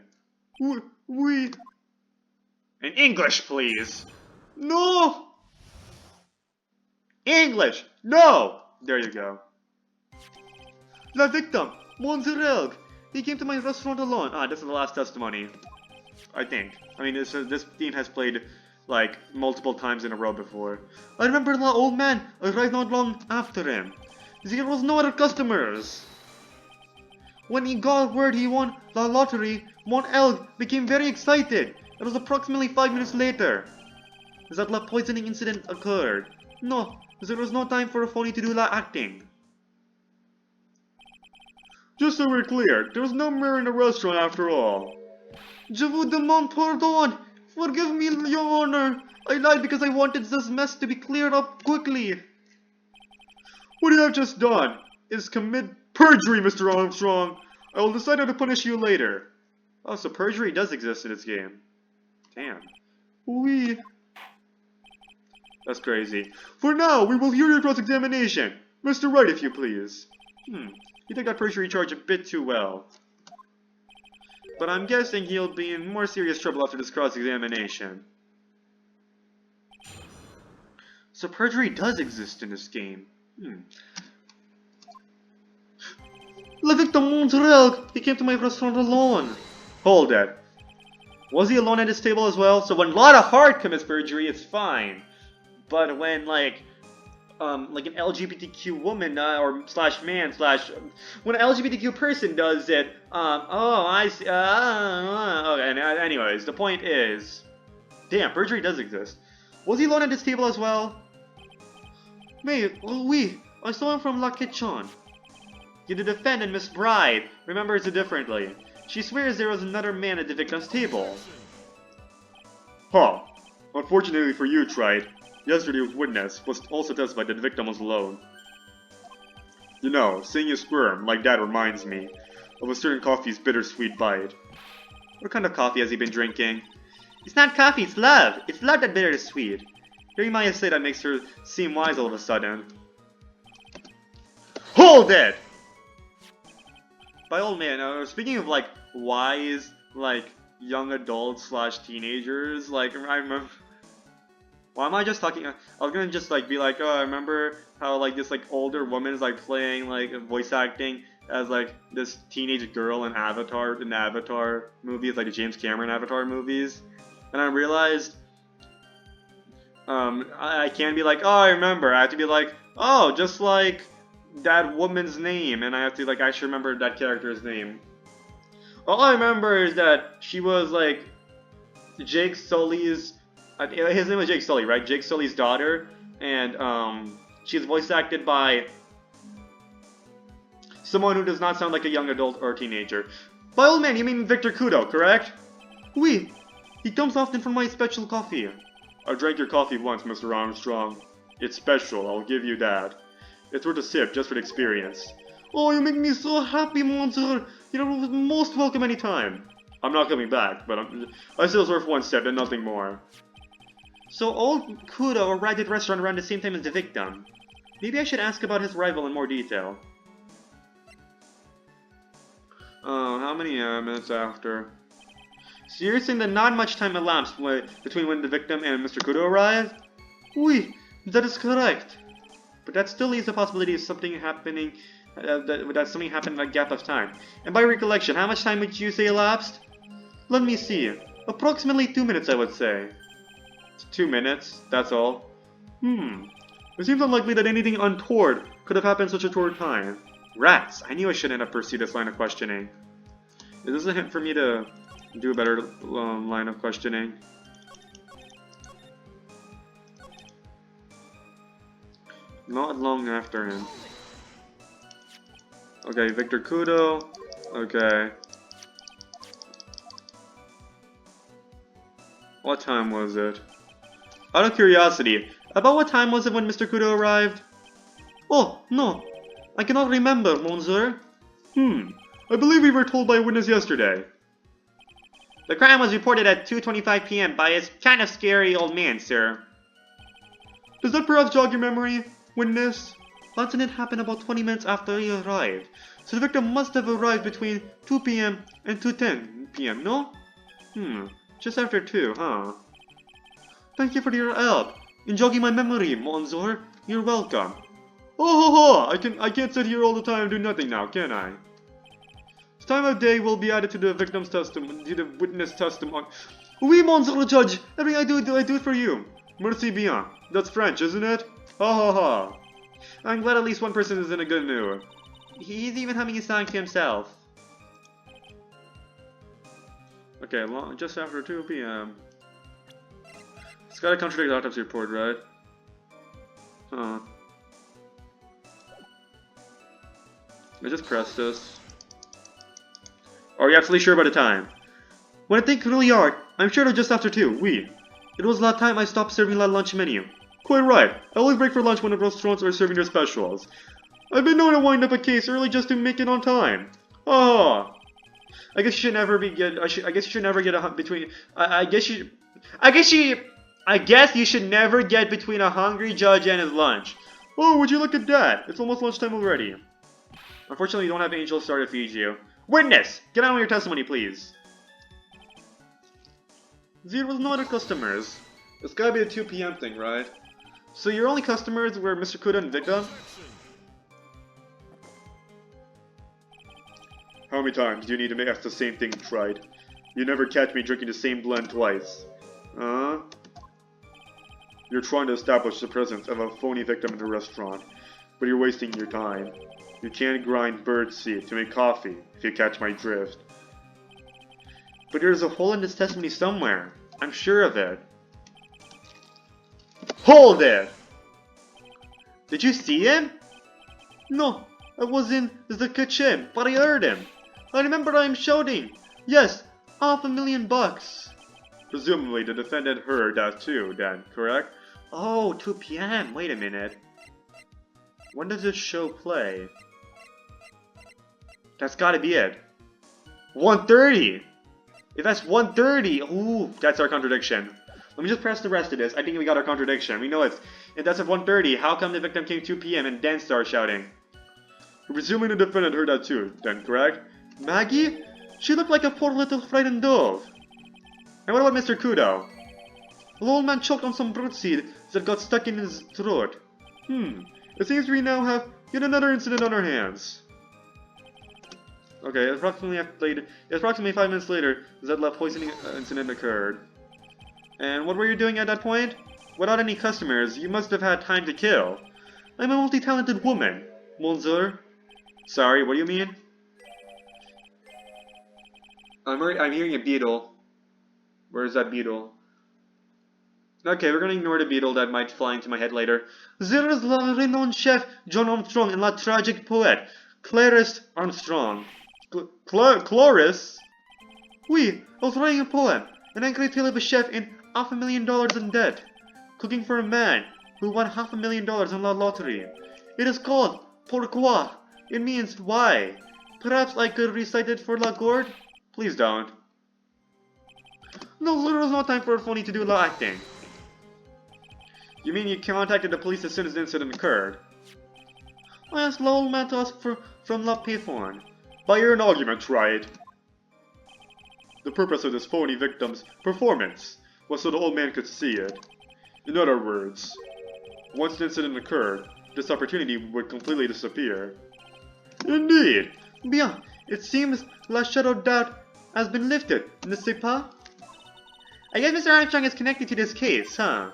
We... In English, please. No! English! No! There you go. La victim, Monsieur Elg. He came to my restaurant alone. Ah, this is the last testimony. I think. I mean, this theme has played, like, multiple times in a row before. I remember the old man arrived not long after him. There was no other customers. When he got word he won the lottery, Mon Elg became very excited. It was approximately 5 minutes later that the poisoning incident occurred. No, there was no time for a phony to do that acting. Just so we're clear, there was no mirror in the restaurant after all. Je vous demande pardon. Forgive me, Your Honor. I lied because I wanted this mess to be cleared up quickly. What you have just done is commit perjury, Mr. Armstrong. I will decide how to punish you later. Oh, so perjury does exist in this game. Damn. Oui. That's crazy. For now, we will hear your cross-examination. Mr. Wright, if you please. You took that perjury charge a bit too well. But I'm guessing he'll be in more serious trouble after this cross-examination. So perjury does exist in this game. La victim Montreal, he came to my restaurant alone. Hold it. Was he alone at his table as well? So when Lotta Hart commits perjury, it's fine. But when, like an LGBTQ woman, or slash man, slash... When an LGBTQ person does it, oh, I see, okay, anyways, the point is... Damn, perjury does exist. Was he alone at his table as well? Mais, oui, I saw him from La Kitchen. The defendant, Miss Bride, remembers it differently. She swears there was another man at the victim's table. Huh. Unfortunately for you, Tride, yesterday's witness was also testified that the victim was alone. You know, seeing you squirm like that reminds me of a certain coffee's bittersweet bite. What kind of coffee has he been drinking? It's not coffee, it's love. It's love that bittersweet. Hearing Maya say that makes her seem wise all of a sudden. Hold it! By old man, speaking of like wise, like young adults slash teenagers, like I remember. Why am I just talking? I was gonna just like be like, oh, I remember how like this like older woman is like playing like voice acting as like this teenage girl in the Avatar movies, like the James Cameron Avatar movies, and I realized, I can't be like, oh, I remember. I have to be like, oh, just like that woman's name, and I have to like actually remember that character's name. All I remember is that she was like Jake Sully's. His name was Jake Sully, right? Jake Sully's daughter, and she's voice acted by someone who does not sound like a young adult or teenager. By old man, you mean Victor Kudo, correct? Oui. He comes often for my special coffee. I drank your coffee once, Mr. Armstrong. It's special, I'll give you that. It's worth a sip, just for the experience. Oh, you make me so happy, Monsieur. You're most welcome anytime. I'm not coming back, but I still worth one sip and nothing more. So old Kudo arrived at the restaurant around the same time as the victim. Maybe I should ask about his arrival in more detail. How many minutes after? So you're saying that not much time elapsed between when the victim and Mr. Kudo arrived? Oui, that is correct. But that still leaves the possibility of something happening, that something happened in that gap of time. And by recollection, how much time would you say elapsed? Let me see. Approximately 2 minutes, I would say. 2 minutes, that's all. It seems unlikely that anything untoward could have happened such a short time. Rats, I knew I shouldn't have pursued this line of questioning. Is this a hint for me to do a better line of questioning? Not long after him. Okay, Victor Kudo. Okay. What time was it? Out of curiosity, about what time was it when Mr. Kudo arrived? Oh, no. I cannot remember, monsieur. I believe we were told by a witness yesterday. The crime was reported at 2:25 p.m. by his kind of scary old man, sir. Does that perhaps jog your memory, witness? The incident happened about 20 minutes after he arrived, so the victim must have arrived between 2 p.m. and 2:10 p.m., no? Just after 2, huh? Thank you for your help in jogging my memory, monsieur. You're welcome. Oh, I can't sit here all the time and do nothing now, can I? This time of day will be added to the victim's testimony, to the witness testimony. Oui, monsieur judge. Everything I do it for you. Merci bien. That's French, isn't it? Ha. I'm glad at least one person is in a good mood. He's even humming a song to himself. Okay, just after 2 p.m. It's gotta contradict the autopsy report, right? Huh. I just press this. Are you absolutely sure about the time? When I think really hard, I'm sure it was just after 2, oui. It was that time I stopped serving the lunch menu. Quite right, I always break for lunch when the restaurants are serving their specials. I've been known to wind up a case early just to make it on time. Ah. I guess you should never be I guess you should never get I guess you should never get between a hungry judge and his lunch. Oh, would you look at that? It's almost lunchtime already. Unfortunately, you don't have Angel Star to feed you. Witness! Get on with your testimony, please. There was no other customers. It's gotta be the 2 p.m. thing, right? So your only customers were Mr. Kudo and Victim? How many times do you need to ask the same thing tried? You never catch me drinking the same blend twice. You're trying to establish the presence of a phony victim in the restaurant, but you're wasting your time. You can't grind birdseed to make coffee, if you catch my drift. But there's a hole in this testimony somewhere. I'm sure of it. Hold it! Did you see him? No, I was in the kitchen, but I heard him. I remember him shouting, yes, $500,000. Presumably, the defendant heard that too, then, correct? Oh, 2 p.m. Wait a minute. When does this show play? That's gotta be it. 1:30! If that's 1:30, ooh, that's our contradiction. Let me just press the rest of this. I think we got our contradiction. We know it's... If that's at 1:30, how come the victim came 2 p.m. and then started shouting? We're presuming the defendant heard that too, then, correct? Maggie? She looked like a poor little frightened dove. And what about Mr. Kudo? The old man choked on some birdseed that got stuck in his throat. It seems we now have yet another incident on our hands. Okay, approximately 5 minutes later, the Zedla poisoning incident occurred. And what were you doing at that point? Without any customers, you must have had time to kill. I'm a multi-talented woman, Monsieur. Sorry, what do you mean? I'm hearing a beetle. Where's that beetle? Okay, we're gonna ignore the beetle that might fly into my head later. There is la renowned chef John Armstrong and la tragic poet Clarice Armstrong. Clarice? Oui, I was writing a poem, an angry tale of a chef in $500,000 in debt, cooking for a man who won $500,000 in la lottery. It is called Pourquoi? It means why. Perhaps I could recite it for la gourde? Please don't. No, there was no time for a phony to do la acting. You mean you contacted the police as soon as the incident occurred? I asked la old man to ask from la payphone. By your argument, right? The purpose of this phony victim's performance was so the old man could see it. In other words, once the incident occurred, this opportunity would completely disappear. Indeed! Bien, it seems la shadow of doubt has been lifted, n'est-ce pas? I guess Mr. Armstrong is connected to this case, huh?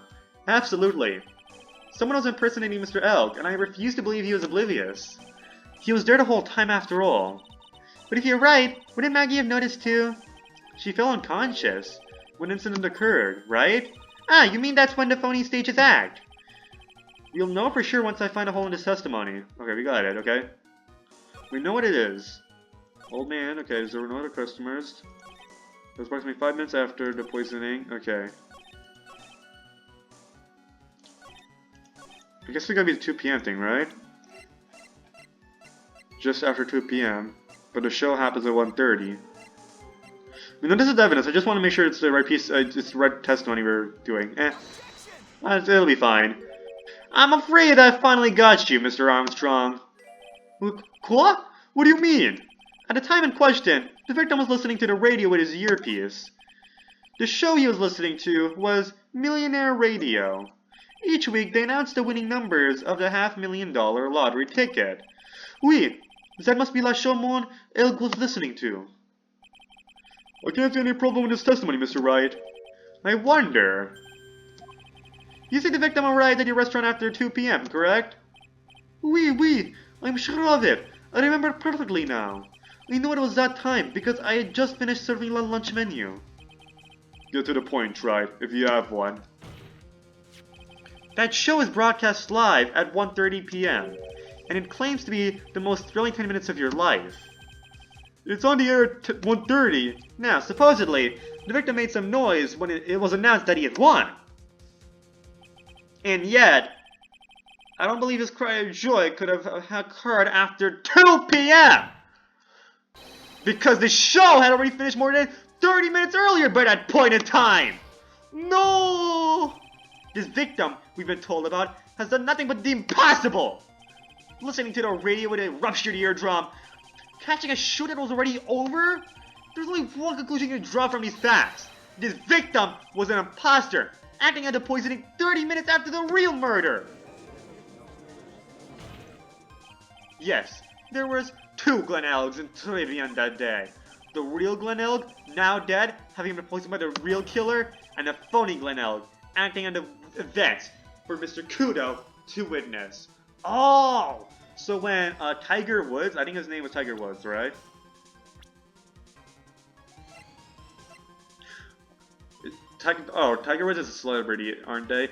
Absolutely. Someone was impersonating Mr. Elk, and I refuse to believe he was oblivious. He was there the whole time after all. But if you're right, wouldn't Maggie have noticed too? She fell unconscious when the incident occurred, right? Ah, you mean that's when the phony stages act? We'll know for sure once I find a hole in his testimony. Okay, we got it, okay? We know what it is. Old man, okay, so there were no other customers. It was approximately 5 minutes after the poisoning, okay. I guess it's gonna be the 2 p.m. thing, right? Just after 2 p.m. But the show happens at 1:30. I mean, this is evidence. I just want to make sure it's the right piece, it's the right testimony we're doing. It'll be fine. I'm afraid I finally got you, Mr. Armstrong. What? What do you mean? At the time in question, the victim was listening to the radio with his earpiece. The show he was listening to was Millionaire Radio. Each week, they announced the winning numbers of the $500,000 lottery ticket. Oui, that must be la show mon Elk was listening to. I can't see any problem with his testimony, Mr. Wright. I wonder... You see the victim arrived at your restaurant after 2 p.m., correct? Oui, I'm sure of it. I remember perfectly now. I know it was that time, because I had just finished serving the lunch menu. Get to the point, Wright, if you have one. That show is broadcast live at 1:30 p.m., and it claims to be the most thrilling 10 minutes of your life. It's on the air at 1:30. Now, supposedly, the victim made some noise when it was announced that he had won. And yet, I don't believe his cry of joy could have occurred after 2 p.m. Because the show had already finished more than 30 minutes earlier by that point in time. No! This victim we've been told about has done nothing but the impossible. Listening to the radio with a ruptured eardrum, catching a show that was already over? There's only one conclusion you can draw from these facts. This victim was an imposter, acting out the poisoning 30 minutes after the real murder. Yes, there was 2 Glen Elgs in Trivian that day. The real Glen Elg, now dead, having been poisoned by the real killer, and the phony Glen Elg, acting on the events for Mr. Kudo to witness. Oh! So when Tiger Woods, I think his name was Tiger Woods, right? Tiger Woods is a celebrity, aren't they?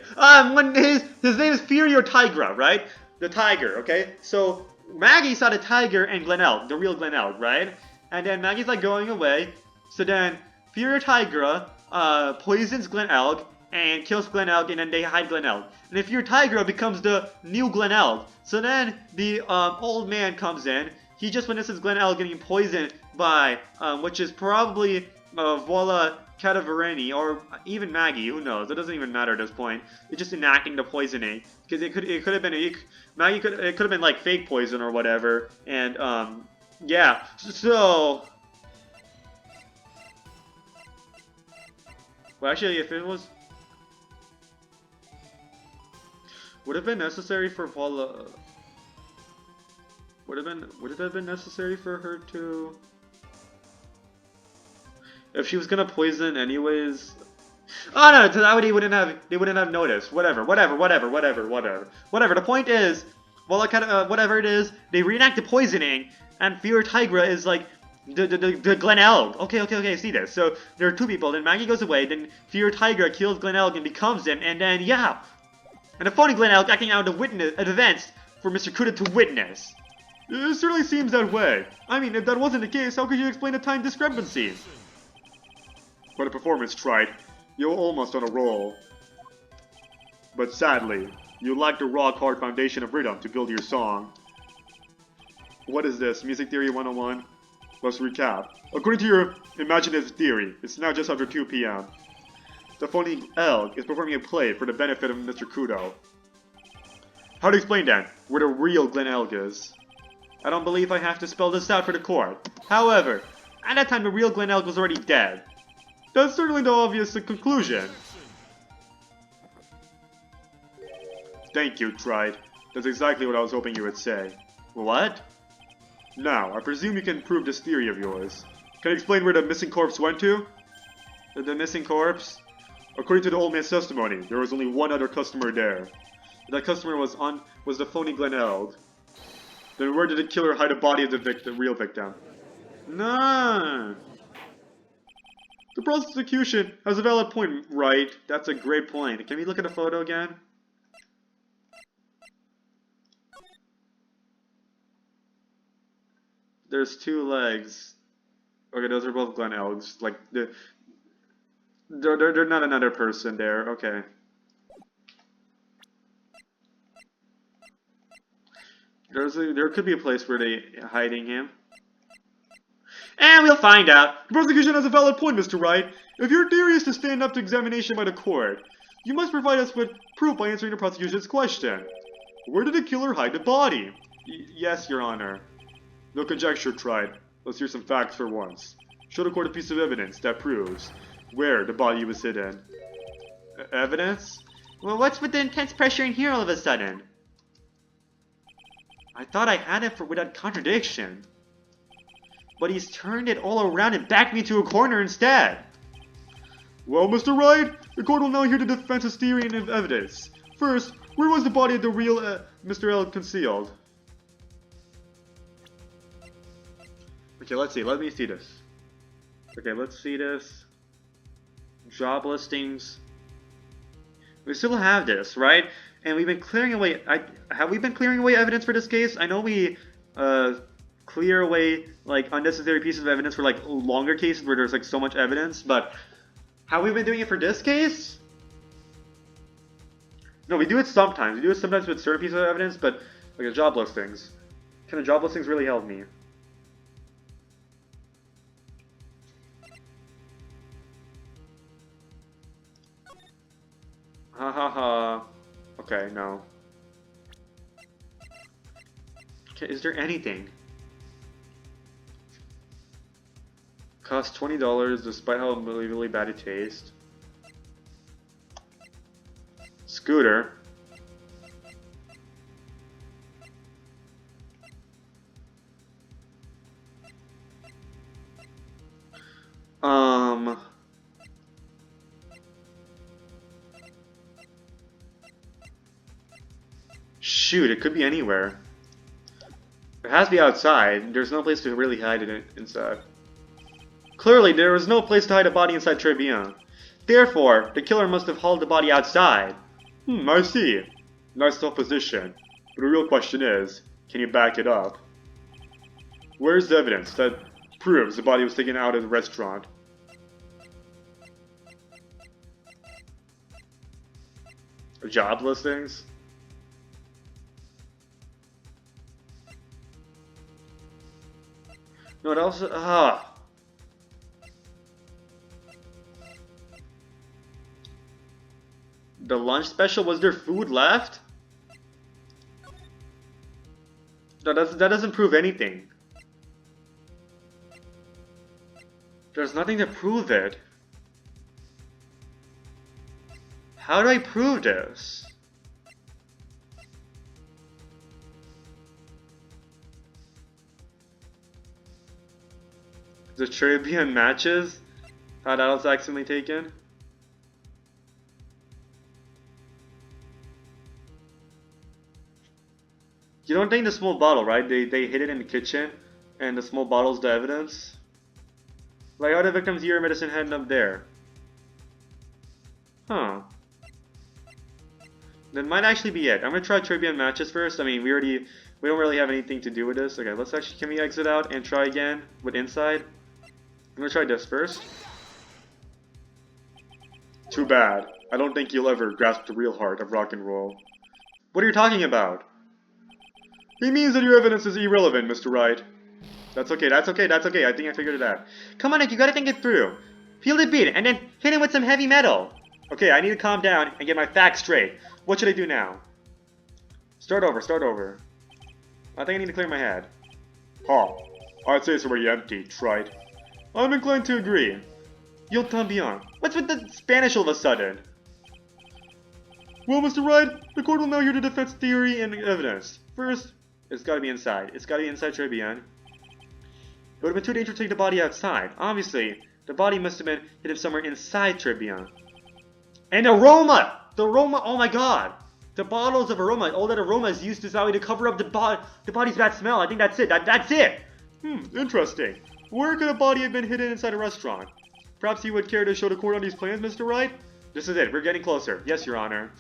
When his name is Furio Tigra, right? The tiger, okay? So Maggie saw the tiger and Glen Elg, the real Glen Elg, right? And then Maggie's like going away. So then Furio Tigra poisons Glen Elg and kills Glen Elg, and then they hide Glen Elg. And if your Tigra becomes the new Glen Elg, so then the old man comes in. He just witnesses Glen Elg getting poisoned by, which is probably Voila Cadavereni or even Maggie. Who knows? It doesn't even matter at this point. It's just enacting the poisoning because it could have been Maggie could have been like fake poison or whatever. And yeah. So. Well, actually, if it was. Would it have been necessary for Voila... Would it have been necessary for her to... If she was gonna poison anyways... Oh no, that way they wouldn't have noticed. Whatever. The point is, well, whatever it is, they reenact the poisoning, and Fear Tigra is like the Glen Elg. Okay, I see this. So there are two people, then Maggie goes away, then Fear Tigra kills Glen Elg and becomes him, and then yeah. And the phony Glen Elg acting out the events for Mr. Kuda to witness. It certainly seems that way. I mean, if that wasn't the case, how could you explain the time discrepancy? What a performance, Tride. You're almost on a roll. But sadly, you lack the rock-hard foundation of rhythm to build your song. What is this, Music Theory 101? Let's recap. According to your imaginative theory, it's now just after 2 p.m. The phony Elg is performing a play for the benefit of Mr. Kudo. How to explain that, where the real Glen Elg is? I don't believe I have to spell this out for the court. However, at that time the real Glen Elg was already dead. That's certainly the obvious conclusion. Thank you, Tride. That's exactly what I was hoping you would say. What? Now, I presume you can prove this theory of yours. Can you explain where the missing corpse went to? The missing corpse? According to the old man's testimony, there was only one other customer there. That customer was the phony Glen Elg. Then where did the killer hide the body of the real victim? No. The prosecution has a valid point, right? That's a great point. Can we look at the photo again? There's two legs. Okay, those are both Glen Elgs. Like they're not another person there. Okay. There could be a place where they hiding him. And we'll find out. The prosecution has a valid point, Mr. Wright. If your theory is to stand up to examination by the court, you must provide us with proof by answering the prosecution's question. Where did the killer hide the body? Yes, Your Honor. No conjecture, Tride. Let's hear some facts for once. Show the court a piece of evidence that proves where the body was hidden. Evidence? Well, what's with the intense pressure in here all of a sudden? I thought I had it without contradiction. But he's turned it all around and backed me to a corner instead. Well, Mr. Wright, the court will now hear the defense's theory and evidence. First, where was the body of the real Mr. L concealed? Okay, let's see. Let me see this. Okay, let's see this. Job listings. We still have this, right? And we've been clearing away... have we been clearing away evidence for this case? I know we clear away like unnecessary pieces of evidence for like longer cases where there's like so much evidence, but have we been doing it for this case? No, we do it sometimes. We do it sometimes with certain pieces of evidence, but like the job listings. Can the job listings really help me? Ha ha ha. Okay, no. Okay, is there anything? Cost $20 despite how unbelievably bad it tastes. Scooter. Shoot, it could be anywhere. It has to be outside. There's no place to really hide it inside. Clearly, there was no place to hide a body inside Tribune. Therefore, the killer must have hauled the body outside. I see. Nice supposition. But the real question is, can you back it up? Where's the evidence that proves the body was taken out of the restaurant? Job listings? No, it also... The lunch special, was there food left? No, that doesn't prove anything. There's nothing to prove it. How do I prove this? The Tribune matches? How that was accidentally taken? You don't think the small bottle, right? They hid it in the kitchen, and the small bottle's the evidence? Like, how the victim's ear medicine ended up there? Huh. That might actually be it. I'm gonna try Tribune matches first. I mean, we don't really have anything to do with this. Okay, let's actually, can we exit out and try again with inside? I'm gonna try this first. Too bad. I don't think you'll ever grasp the real heart of rock and roll. What are you talking about? He means that your evidence is irrelevant, Mr. Wright. That's okay, that's okay, that's okay. I think I figured it out. Come on, Nick, you gotta think it through. Feel the beat, and then hit him with some heavy metal. Okay, I need to calm down and get my facts straight. What should I do now? Start over, start over. I think I need to clear my head. Huh. I'd say it's already empty, Trite. I'm inclined to agree. Yo también. What's with the Spanish all of a sudden? Well, Mr. Wright, the court will now hear the defense theory and evidence. First, it's gotta be inside. It's gotta be inside Tribune. It would have been too dangerous to take the body outside. Obviously, the body must have been hidden somewhere inside Tribune. And aroma! The aroma, oh my god! The bottles of aroma, all that aroma is used as a way to cover up the body's bad smell. I think that's it. That's it! Interesting. Where could a body have been hidden inside a restaurant? Perhaps you would care to show the court on these plans, Mr. Wright? This is it. We're getting closer. Yes, Your Honor.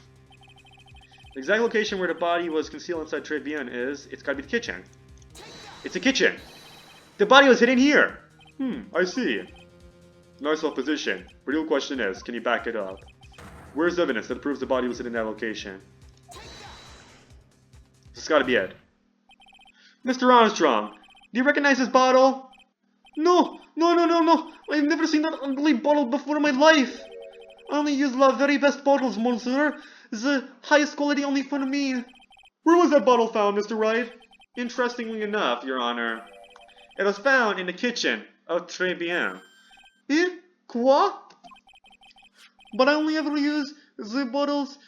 The exact location where the body was concealed inside Tribune is... It's gotta be the kitchen. It's a kitchen! The body was hidden here! I see. Nice supposition. The real question is, can you back it up? Where's evidence that proves the body was hidden in that location? This has gotta be it. Mr. Armstrong, do you recognize this bottle? No! I've never seen that ugly bottle before in my life! I only use the very best bottles, monsieur. The highest quality only for me. Where was that bottle found, Mr. Wright? Interestingly enough, Your Honor, it was found in the kitchen of Tribune. Eh? Quoi? But I only ever use these bottles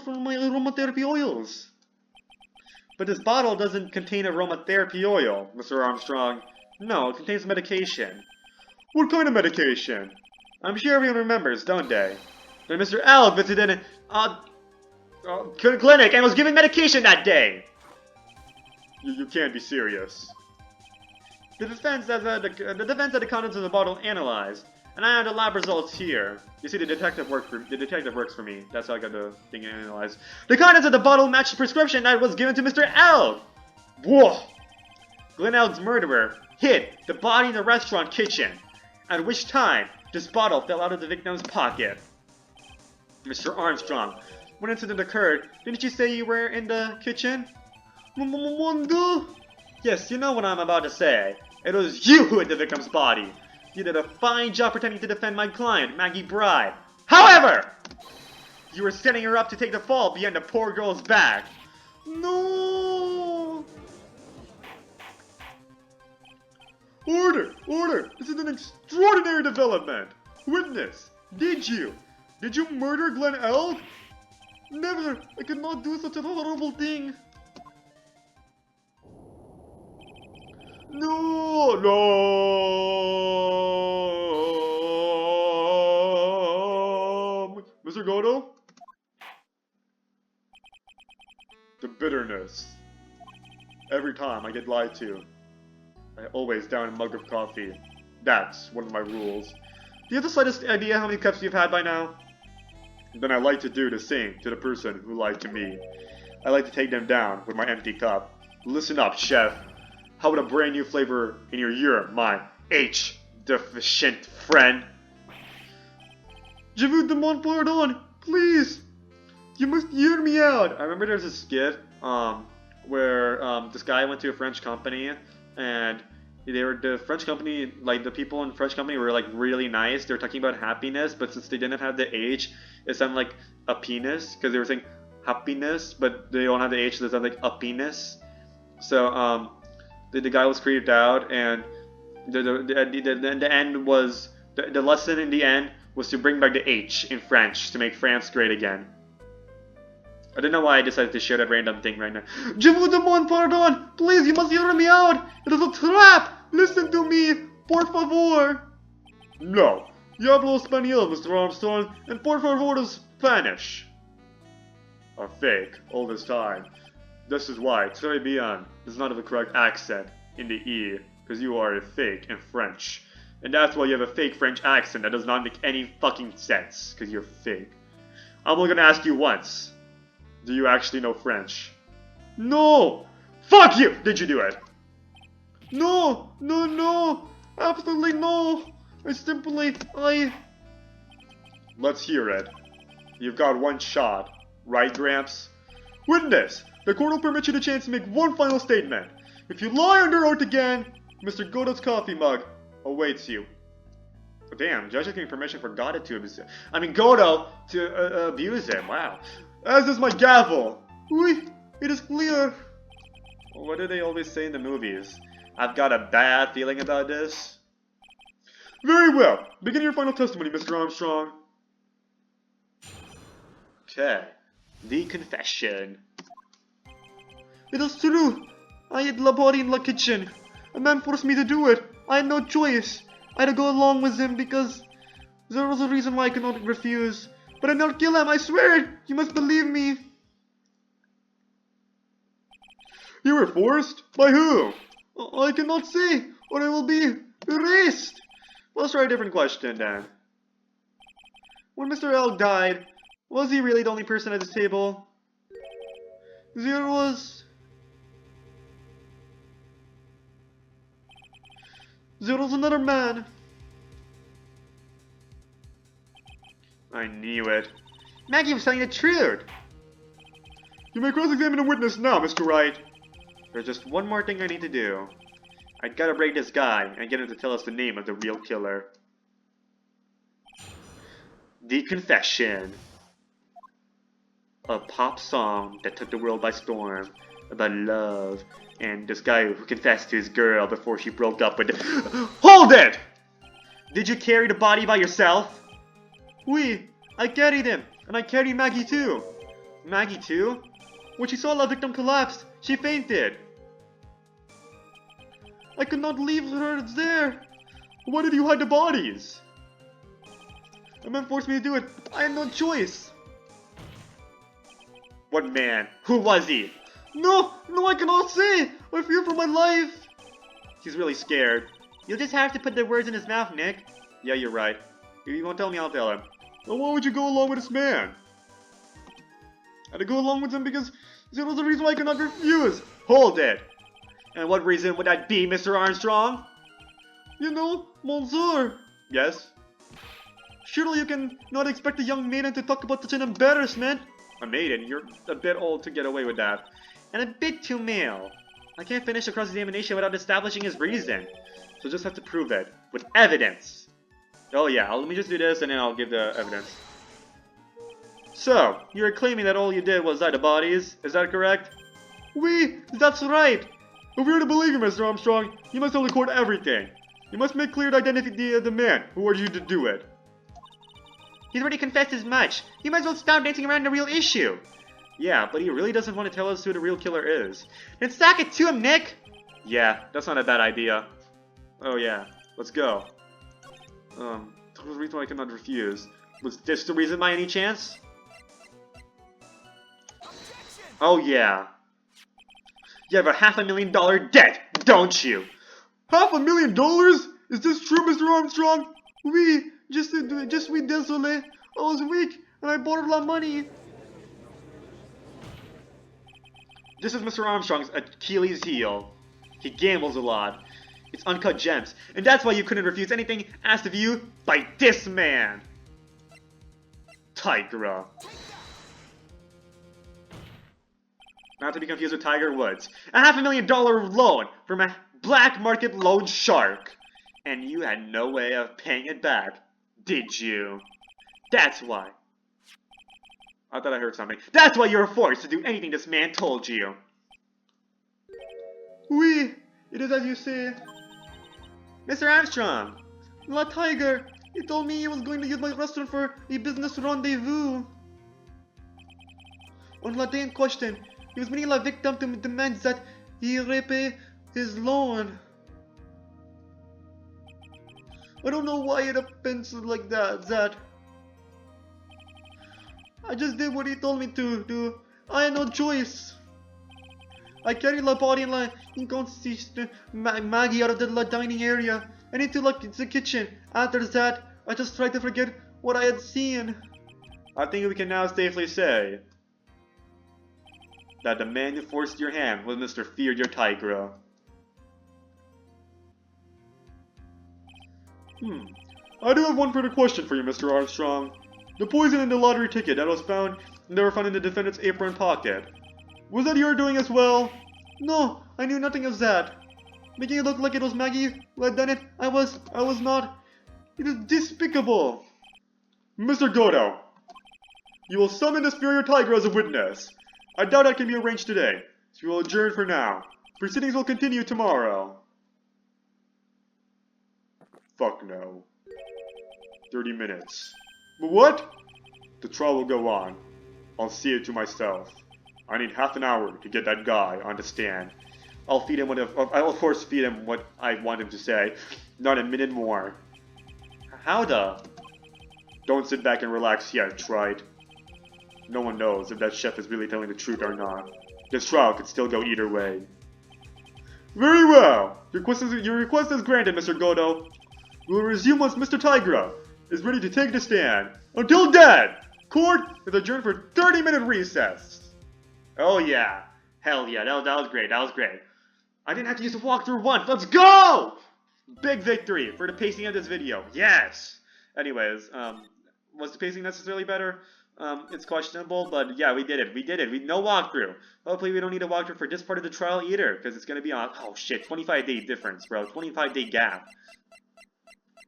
for my aromatherapy oils. But this bottle doesn't contain aromatherapy oil, Mr. Armstrong. No, it contains medication. What kind of medication? I'm sure everyone remembers, don't they? That Mr. L visited an clinic and was given medication that day. You can't be serious. The defense had the contents of the bottle analyzed, and I have the lab results here. You see, the detective works for me. That's how I got the thing analyzed. The contents of the bottle matched the prescription that was given to Mr. L. Whoa! Glenn Elg's murderer hid the body in the restaurant kitchen, at which time this bottle fell out of the victim's pocket. Mr. Armstrong, when incident occurred, didn't you say you were in the kitchen? Mondo? Yes, you know what I'm about to say. It was you who hid the victim's body. You did a fine job pretending to defend my client, Maggie Bride. However, you were setting her up to take the fall behind the poor girl's back. No! Order! Order! This is an extraordinary development! Witness! Did you murder Glenn Elg? Never! I could not do such a horrible thing! No! No! Mr. Godo? The bitterness. Every time I get lied to, I always down a mug of coffee. That's one of my rules. Do you have the slightest idea how many cups you've had by now? Then I like to do the same to the person who lied to me. I like to take them down with my empty cup. Listen up, chef. How would a brand new flavor in your ear, my H-deficient friend? Je vous demande pardon, please. You must hear me out. I remember there's a skit where this guy went to a French company and they were the French company, like the people in French company were like really nice. They were talking about happiness, but since they didn't have the H, it sounded like a penis because they were saying happiness, but they don't have the H, so it sounded like a penis. So the guy was creeped out, and the end was the lesson in the end was to bring back the H in French to make France great again. I don't know why I decided to share that random thing right now. Je vous demande pardon! Please, you must hear me out! It is a trap! Listen to me! Por favor! No. Yo hablo español, Mr. Armstrong, and por favor is Spanish. A fake, all this time. This is why Très bien does not have a correct accent in the E, because you are a fake in French. And that's why you have a fake French accent that does not make any fucking sense, because you're fake. I'm only gonna ask you once. Do you actually know French? No! Fuck you! Did you do it? No! No, no! Absolutely no! Let's hear it. You've got one shot, right, Gramps? Witness! The court will permit you the chance to make one final statement. If you lie under oath again, Mr. Godot's coffee mug awaits you. Oh, damn, judge is giving permission for Godot to abuse him. Godot to abuse him, wow. As is my gavel. Oui, it is clear. What do they always say in the movies? I've got a bad feeling about this. Very well. Begin your final testimony, Mr. Armstrong. Okay. The confession. It is true. I hid the body in the kitchen. A man forced me to do it. I had no choice. I had to go along with him because there was a reason why I could not refuse. But I did not kill him, I swear it! You must believe me! You were forced? By who? I cannot say, or I will be erased! Let's try a different question then. When Mr. L died, was he really the only person at this table? There was another man. I knew it. Maggie was telling the truth! You may cross-examine a witness now, Mr. Wright. There's just one more thing I need to do. I gotta break this guy and get him to tell us the name of the real killer. The Confession. A pop song that took the world by storm about love and this guy who confessed to his girl before she broke up with him. Hold it! Did you carry the body by yourself? Oui, I carried him, and I carried Maggie too. Maggie too? When she saw the victim collapse, she fainted. I could not leave her there. Why did you hide the bodies? A man forced me to do it. I had no choice. What man? Who was he? No, I cannot say. I fear for my life. He's really scared. You'll just have to put the words in his mouth, Nick. Yeah, you're right. If you won't tell me, I'll tell him. Well, why would you go along with this man? I had to go along with him because there was a reason why I could not refuse. Hold it. And what reason would that be, Mr. Armstrong? You know, Monsieur. Yes? Surely you can not expect a young maiden to talk about such an embarrassment. A maiden? You're a bit old to get away with that. And a bit too male. I can't finish a cross-examination without establishing his reason. So just have to prove it. With evidence. Oh yeah, let me just do this and then I'll give the evidence. So, you're claiming that all you did was hide the bodies, is that correct? Oui, that's right. If we are to believe you, Mr. Armstrong, you must tell the court everything. You must make clear the identity of the man who ordered you to do it. He's already confessed as much. You might as well stop dancing around the real issue. Yeah, but he really doesn't want to tell us who the real killer is. Then sack it to him, Nick! Yeah, that's not a bad idea. Oh yeah, let's go. The reason why I cannot refuse. Was this the reason by any chance? Oh yeah. You have a $500,000 debt, don't you? $500,000? Is this true, Mr. Armstrong? Oui, je suis désolé. I was weak and I borrowed a lot of money. This is Mr. Armstrong's Achilles heel. He gambles a lot. It's uncut gems, and that's why you couldn't refuse anything asked of you by this man. Tigra. Not to be confused with Tiger Woods. A $500,000 loan from a black market loan shark. And you had no way of paying it back, did you? That's why. I thought I heard something. That's why you were forced to do anything this man told you. Oui, it is as you say. Mr. Armstrong, La Tiger, he told me he was going to use my restaurant for a business rendezvous. On the day in question, he was meeting la victim to demand that he repay his loan. I don't know why it happens like that. I just did what he told me to do. I had no choice. I carried la body and la inconsistent Maggie out of the la dining area and into the kitchen. After that, I just tried to forget what I had seen. I think we can now safely say that the man who forced your hand was Mr. Fear Your Tigra. I do have one further question for you, Mr. Armstrong. The poison in the lottery ticket that was never found in the defendant's apron pocket. Was that your doing as well? No, I knew nothing of that. Making it look like it was Maggie who had done it, I was not. It is despicable. Mr. Godo, you will summon the Superior Tiger as a witness. I doubt that can be arranged today, so we will adjourn for now. Proceedings will continue tomorrow. Fuck no. 30 minutes. But what? The trial will go on. I'll see it to myself. I need half an hour to get that guy on the stand. I'll feed him I'll of course feed him what I want him to say. Not a minute more. How the? Don't sit back and relax yet, right? No one knows if that chef is really telling the truth or not. This trial could still go either way. Very well. Your request is granted, Mr. Godo. We will resume once Mr. Tigra is ready to take the stand. Until then, court is adjourned for 30-minute recess. Oh yeah. Hell yeah, that was great, that was great. I didn't have to use the walkthrough once, let's go! Big victory for the pacing of this video, yes! Anyways, was the pacing necessarily better? It's questionable, but yeah, we did it, no walkthrough. Hopefully we don't need a walkthrough for this part of the trial either, because it's gonna be on, oh shit, 25-day difference, bro, 25-day gap.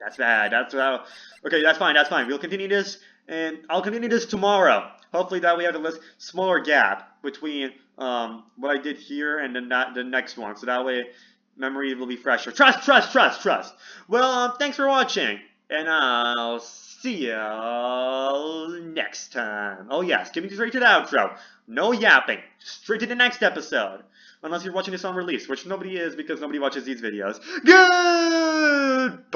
That's bad, okay, that's fine, we'll continue this, and I'll continue this tomorrow. Hopefully that we have a smaller gap between what I did here and then the next one, so that way memory will be fresher. Trust. Well, thanks for watching, and I'll see you next time. Oh yeah, skipping straight to the outro. No yapping, straight to the next episode. Unless you're watching this on release, which nobody is because nobody watches these videos. Good!